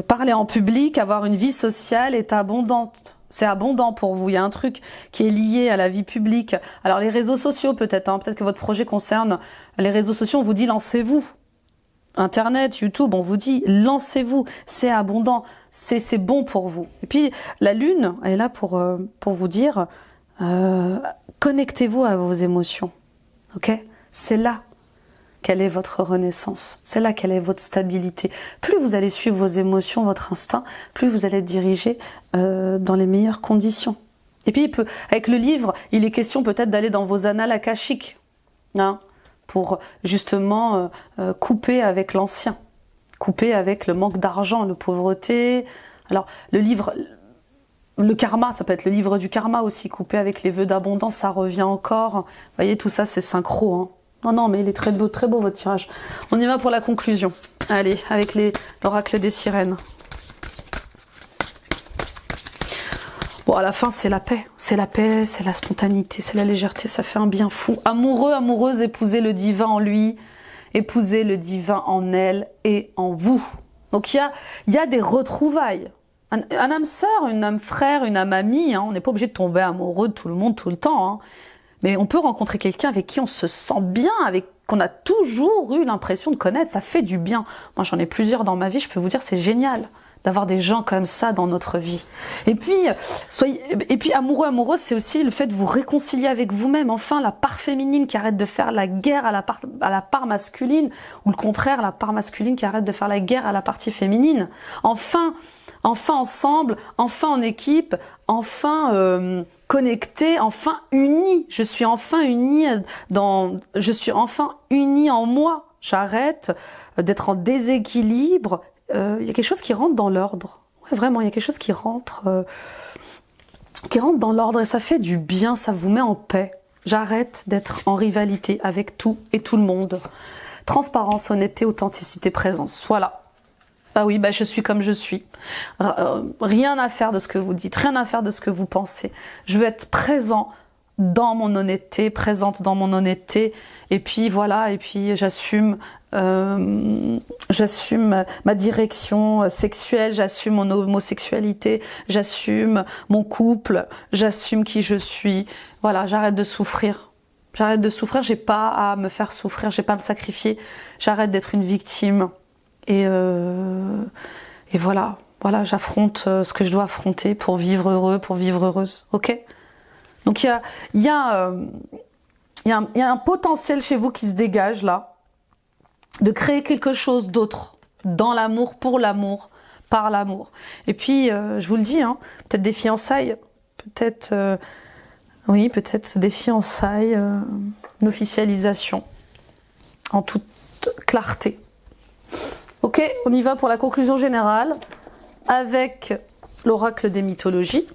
Parler en public, avoir une vie sociale est abondante. C'est abondant pour vous. Il y a un truc qui est lié à la vie publique. Alors les réseaux sociaux peut-être, hein, peut-être que votre projet concerne les réseaux sociaux. On vous dit lancez-vous. Internet, YouTube, on vous dit lancez-vous. C'est abondant, c'est bon pour vous. Et puis la lune, elle est là pour vous dire connectez-vous à vos émotions. Ok ? C'est là. quelle est votre renaissance. C'est là quelle est votre stabilité. Plus vous allez suivre vos émotions, votre instinct, plus vous allez être dirigé dans les meilleures conditions. Et puis, avec le livre, il est question peut-être d'aller dans vos annales akashiques, hein, pour justement couper avec l'ancien, couper avec le manque d'argent, la pauvreté. Alors, le livre, le karma, ça peut être le livre du karma aussi, couper avec les vœux d'abondance, ça revient encore. Vous voyez, tout ça, c'est synchro, hein. Non, mais il est très beau votre tirage. On y va pour la conclusion. Allez, avec l'oracle des sirènes. Bon, à la fin, c'est la paix. C'est la paix, c'est la spontanéité, c'est la légèreté, ça fait un bien fou. Amoureux, amoureuse, épousez le divin en lui, épousez le divin en elle et en vous. Donc, il y a des retrouvailles. Un âme sœur, une âme frère, une âme amie, hein, on n'est pas obligé de tomber amoureux de tout le monde tout le temps, hein. Mais on peut rencontrer quelqu'un avec qui on se sent bien, avec qu'on a toujours eu l'impression de connaître, ça fait du bien. Moi, j'en ai plusieurs dans ma vie, je peux vous dire, c'est génial d'avoir des gens comme ça dans notre vie. Et puis, amoureux, amoureuse, c'est aussi le fait de vous réconcilier avec vous-même. Enfin, la part féminine qui arrête de faire la guerre à la part masculine, ou le contraire, la part masculine qui arrête de faire la guerre à la partie féminine. Enfin ensemble, enfin en équipe, enfin connectés, enfin unis. Je suis enfin unie en moi. J'arrête d'être en déséquilibre. Il y a quelque chose qui rentre dans l'ordre. Ouais, vraiment, il y a quelque chose qui rentre dans l'ordre et ça fait du bien, ça vous met en paix. J'arrête d'être en rivalité avec tout et tout le monde. Transparence, honnêteté, authenticité, présence. Voilà. Bah oui, je suis comme je suis. Rien à faire de ce que vous dites, rien à faire de ce que vous pensez. Je veux être présente dans mon honnêteté, et puis voilà, et puis j'assume ma direction sexuelle, j'assume mon homosexualité, j'assume mon couple, j'assume qui je suis. Voilà, j'arrête de souffrir. J'ai pas à me faire souffrir, j'ai pas à me sacrifier. J'arrête d'être une victime. Et voilà, j'affronte ce que je dois affronter pour vivre heureux, pour vivre heureuse, ok? Donc il y a un potentiel chez vous qui se dégage là, de créer quelque chose d'autre, dans l'amour, pour l'amour, par l'amour. Et puis, je vous le dis, hein, peut-être des fiançailles, peut-être des fiançailles, une officialisation, en toute clarté. Ok, on y va pour la conclusion générale avec l'oracle des mythologies.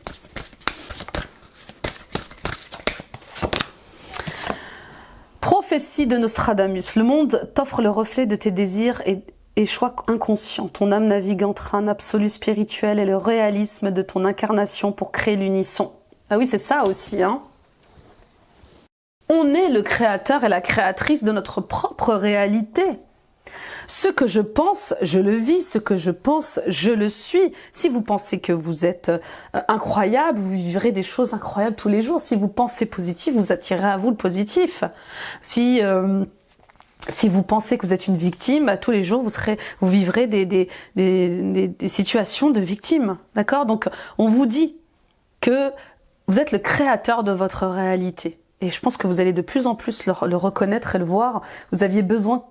Prophétie de Nostradamus. Le monde t'offre le reflet de tes désirs et choix inconscients. Ton âme navigue entre un absolu spirituel et le réalisme de ton incarnation pour créer l'unisson. Ah oui, c'est ça aussi, hein. On est le créateur et la créatrice de notre propre réalité. Ce que je pense, je le vis. Ce que je pense, je le suis. Si vous pensez que vous êtes incroyable, vous vivrez des choses incroyables tous les jours. Si vous pensez positif, vous attirez à vous le positif. Si vous pensez que vous êtes une victime, tous les jours vous vivrez des situations de victime. D'accord? Donc on vous dit que vous êtes le créateur de votre réalité. Et je pense que vous allez de plus en plus le reconnaître et le voir. Vous aviez besoin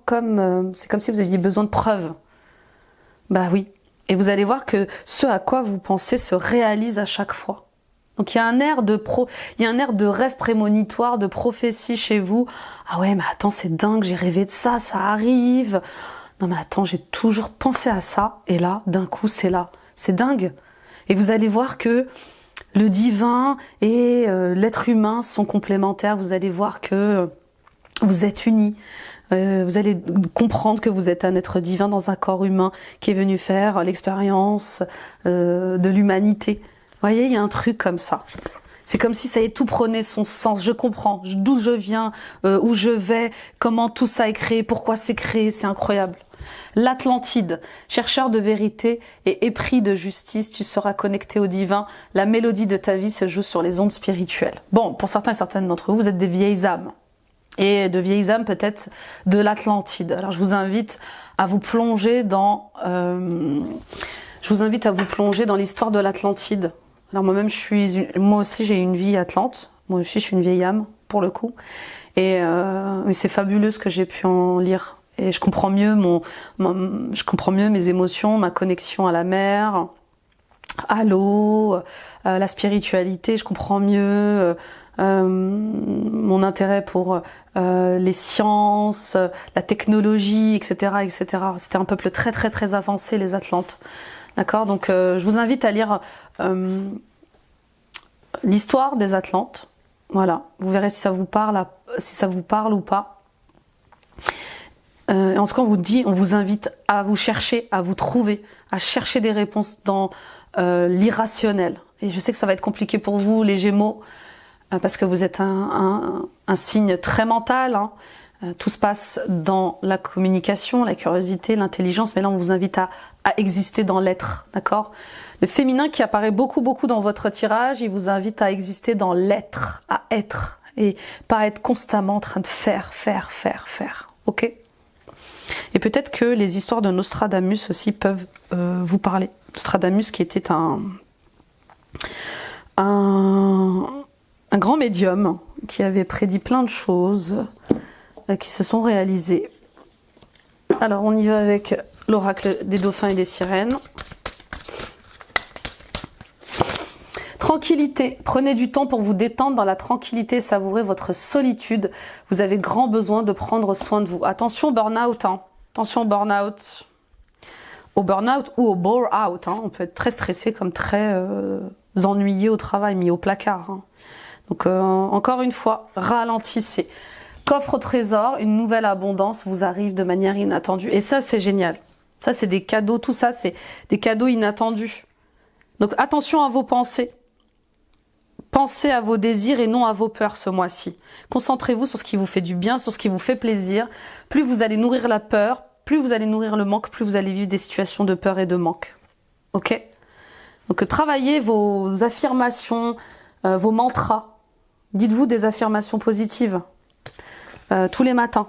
c'est comme si vous aviez besoin de preuves. Bah oui. Et vous allez voir que ce à quoi vous pensez se réalise à chaque fois. Donc il y a un air de rêve prémonitoire, de prophétie chez vous. Ah ouais, mais attends, c'est dingue, j'ai rêvé de ça, ça arrive. Non mais attends, j'ai toujours pensé à ça. Et là, d'un coup, c'est là. C'est dingue. Et vous allez voir que le divin et l'être humain sont complémentaires. Vous allez voir que vous êtes unis. Vous allez comprendre que vous êtes un être divin dans un corps humain qui est venu faire l'expérience de l'humanité. Vous voyez, il y a un truc comme ça. C'est comme si ça y est, tout prenait son sens. Je comprends d'où je viens, où je vais, comment tout ça est créé, pourquoi c'est créé. C'est incroyable. L'Atlantide, chercheur de vérité et épris de justice, tu seras connecté au divin. La mélodie de ta vie se joue sur les ondes spirituelles. Bon, pour certains et certaines d'entre vous, vous êtes des vieilles âmes. Et de vieilles âmes peut-être de l'Atlantide. Alors je vous invite à vous plonger dans l'histoire de l'Atlantide. Alors moi aussi j'ai une vie atlante. Moi aussi je suis une vieille âme pour le coup. Et c'est fabuleux ce que j'ai pu en lire. Et je comprends mieux je comprends mieux mes émotions, ma connexion à la mer, à l'eau, la spiritualité. Je comprends mieux mon intérêt pour les sciences, la technologie, etc., etc. C'était un peuple très très très avancé, les Atlantes. D'accord? Donc je vous invite à lire l'histoire des Atlantes. Voilà, vous verrez si ça vous parle, ou pas. En tout cas, on vous invite à vous chercher, à vous trouver, à chercher des réponses dans l'irrationnel. Et je sais que ça va être compliqué pour vous, les Gémeaux, parce que vous êtes un signe très mental. Hein. Tout se passe dans la communication, la curiosité, l'intelligence, mais là, on vous invite à exister dans l'être, d'accord? Le féminin qui apparaît beaucoup dans votre tirage, il vous invite à exister dans l'être, à être, et pas être constamment en train de faire, ok? Et peut-être que les histoires de Nostradamus aussi peuvent vous parler. Nostradamus qui était un grand médium qui avait prédit plein de choses qui se sont réalisées. Alors on y va avec l'oracle des dauphins et des sirènes. Tranquillité, prenez du temps pour vous détendre dans la tranquillité, savourer votre solitude. Vous avez grand besoin de prendre soin de vous. Attention au burn-out, hein. Attention au burn-out. Au burn-out ou au bore-out. Hein. On peut être très stressé comme très ennuyé au travail, mis au placard. Hein. Donc encore une fois, ralentissez. Coffre au trésor, une nouvelle abondance vous arrive de manière inattendue. Et ça, c'est génial. Ça, c'est des cadeaux. Tout ça, c'est des cadeaux inattendus. Donc attention à vos pensées. Pensez à vos désirs et non à vos peurs ce mois-ci. Concentrez-vous sur ce qui vous fait du bien, sur ce qui vous fait plaisir. Plus vous allez nourrir la peur, plus vous allez nourrir le manque, plus vous allez vivre des situations de peur et de manque. Ok? Donc travaillez vos affirmations, vos mantras. Dites-vous des affirmations positives tous les matins.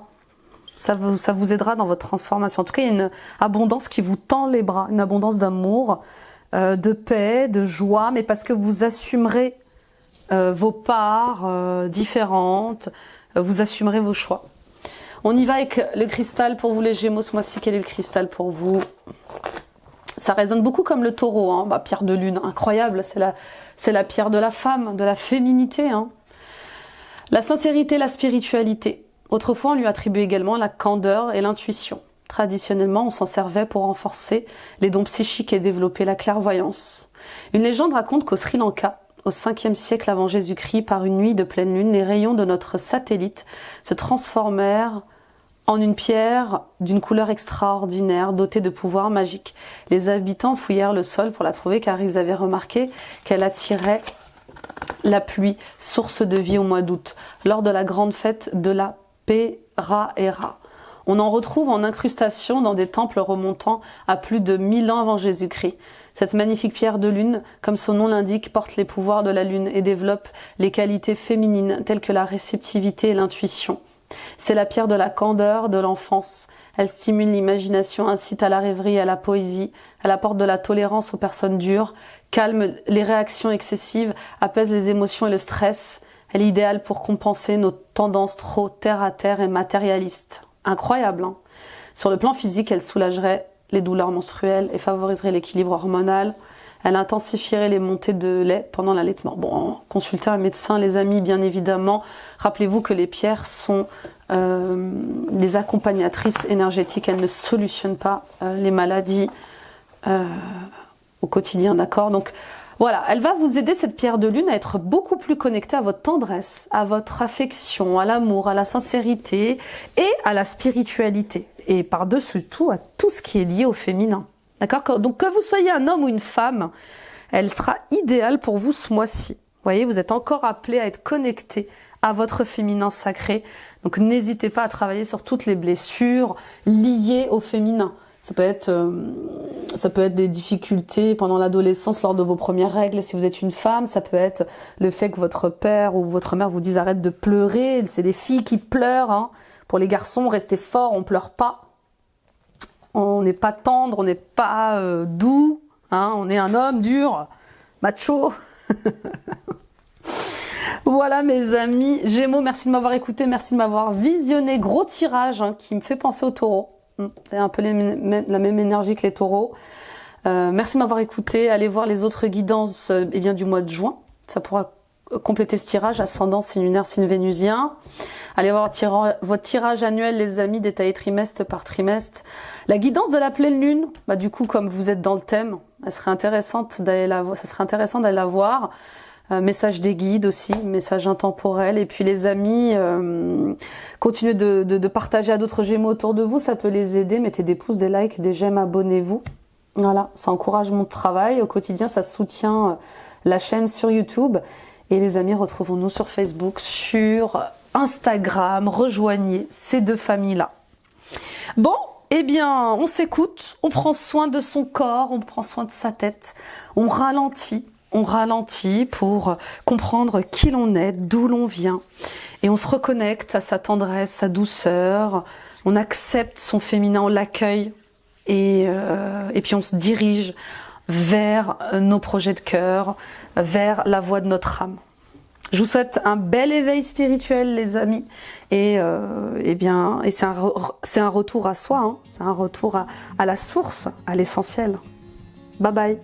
Ça vous aidera dans votre transformation. En tout cas, il y a une abondance qui vous tend les bras, une abondance d'amour, de paix, de joie, mais parce que vous assumerez vos parts différentes, vous assumerez vos choix. On y va avec le cristal pour vous les Gémeaux ce mois-ci. Quel est le cristal pour vous? Ça résonne beaucoup comme le taureau, hein. Bah, pierre de lune, incroyable, c'est la pierre de la femme, de la féminité. Hein. La sincérité, la spiritualité. Autrefois, on lui attribuait également la candeur et l'intuition. Traditionnellement, on s'en servait pour renforcer les dons psychiques et développer la clairvoyance. Une légende raconte qu'au Sri Lanka, au 5e siècle avant Jésus-Christ, par une nuit de pleine lune, les rayons de notre satellite se transformèrent en une pierre d'une couleur extraordinaire, dotée de pouvoirs magiques. Les habitants fouillèrent le sol pour la trouver car ils avaient remarqué qu'elle attirait la pluie, source de vie au mois d'août, lors de la grande fête de la Peraera. On en retrouve en incrustation dans des temples remontant à plus de 1000 ans avant Jésus-Christ. Cette magnifique pierre de lune, comme son nom l'indique, porte les pouvoirs de la lune et développe les qualités féminines telles que la réceptivité et l'intuition. C'est la pierre de la candeur de l'enfance. Elle stimule l'imagination, incite à la rêverie et à la poésie. Elle apporte de la tolérance aux personnes dures, calme les réactions excessives, apaise les émotions et le stress. Elle est idéale pour compenser nos tendances trop terre-à-terre et matérialistes. Incroyable, hein? Sur le plan physique, elle soulagerait les douleurs menstruelles et favoriserait l'équilibre hormonal. Elle intensifierait les montées de lait pendant l'allaitement. Bon, consultez un médecin, les amis, bien évidemment. Rappelez-vous que les pierres sont des accompagnatrices énergétiques. Elles ne solutionnent pas les maladies au quotidien, d'accord? Donc, voilà, elle va vous aider, cette pierre de lune, à être beaucoup plus connectée à votre tendresse, à votre affection, à l'amour, à la sincérité et à la spiritualité. Et par-dessus tout, à tout ce qui est lié au féminin. D'accord? Donc, que vous soyez un homme ou une femme, elle sera idéale pour vous ce mois-ci. Vous voyez, vous êtes encore appelé à être connecté à votre féminin sacré. Donc, n'hésitez pas à travailler sur toutes les blessures liées au féminin. Ça peut être des difficultés pendant l'adolescence lors de vos premières règles si vous êtes une femme. Ça peut être le fait que votre père ou votre mère vous dise arrête de pleurer. C'est des filles qui pleurent. Hein. Pour les garçons, restez forts, on pleure pas. On n'est pas tendre, on n'est pas doux. Hein. On est un homme dur, macho. Voilà mes amis Gémeaux, merci de m'avoir écouté, merci de m'avoir visionné. Gros tirage hein, qui me fait penser aux taureaux. C'est un peu la même énergie que les taureaux. Merci de m'avoir écouté. Allez voir les autres guidances eh bien, du mois de juin. Ça pourra compléter ce tirage, ascendant, signe lunaire, signe vénusien. Allez voir votre tirage annuel, les amis, détaillé trimestre par trimestre. La guidance de la pleine lune, bah, du coup, comme vous êtes dans le thème, elle serait intéressante d'aller la voir. Ça serait intéressant d'aller la voir. Message des guides aussi, message intemporel. Et puis les amis, continuez de partager à d'autres Gémeaux autour de vous, ça peut les aider. Mettez des pouces, des likes, des j'aime, abonnez-vous. Voilà, ça encourage mon travail au quotidien, ça soutient la chaîne sur YouTube. Et les amis, retrouvons-nous sur Facebook, sur Instagram, rejoignez ces deux familles-là. Bon, eh bien, on s'écoute, on prend soin de son corps, on prend soin de sa tête, on ralentit pour comprendre qui l'on est, d'où l'on vient. Et on se reconnecte à sa tendresse, sa douceur, on accepte son féminin, on l'accueille. Et puis on se dirige vers nos projets de cœur, vers la voie de notre âme. Je vous souhaite un bel éveil spirituel, les amis. Et c'est un retour à soi, hein. C'est un retour à la source, à l'essentiel. Bye bye.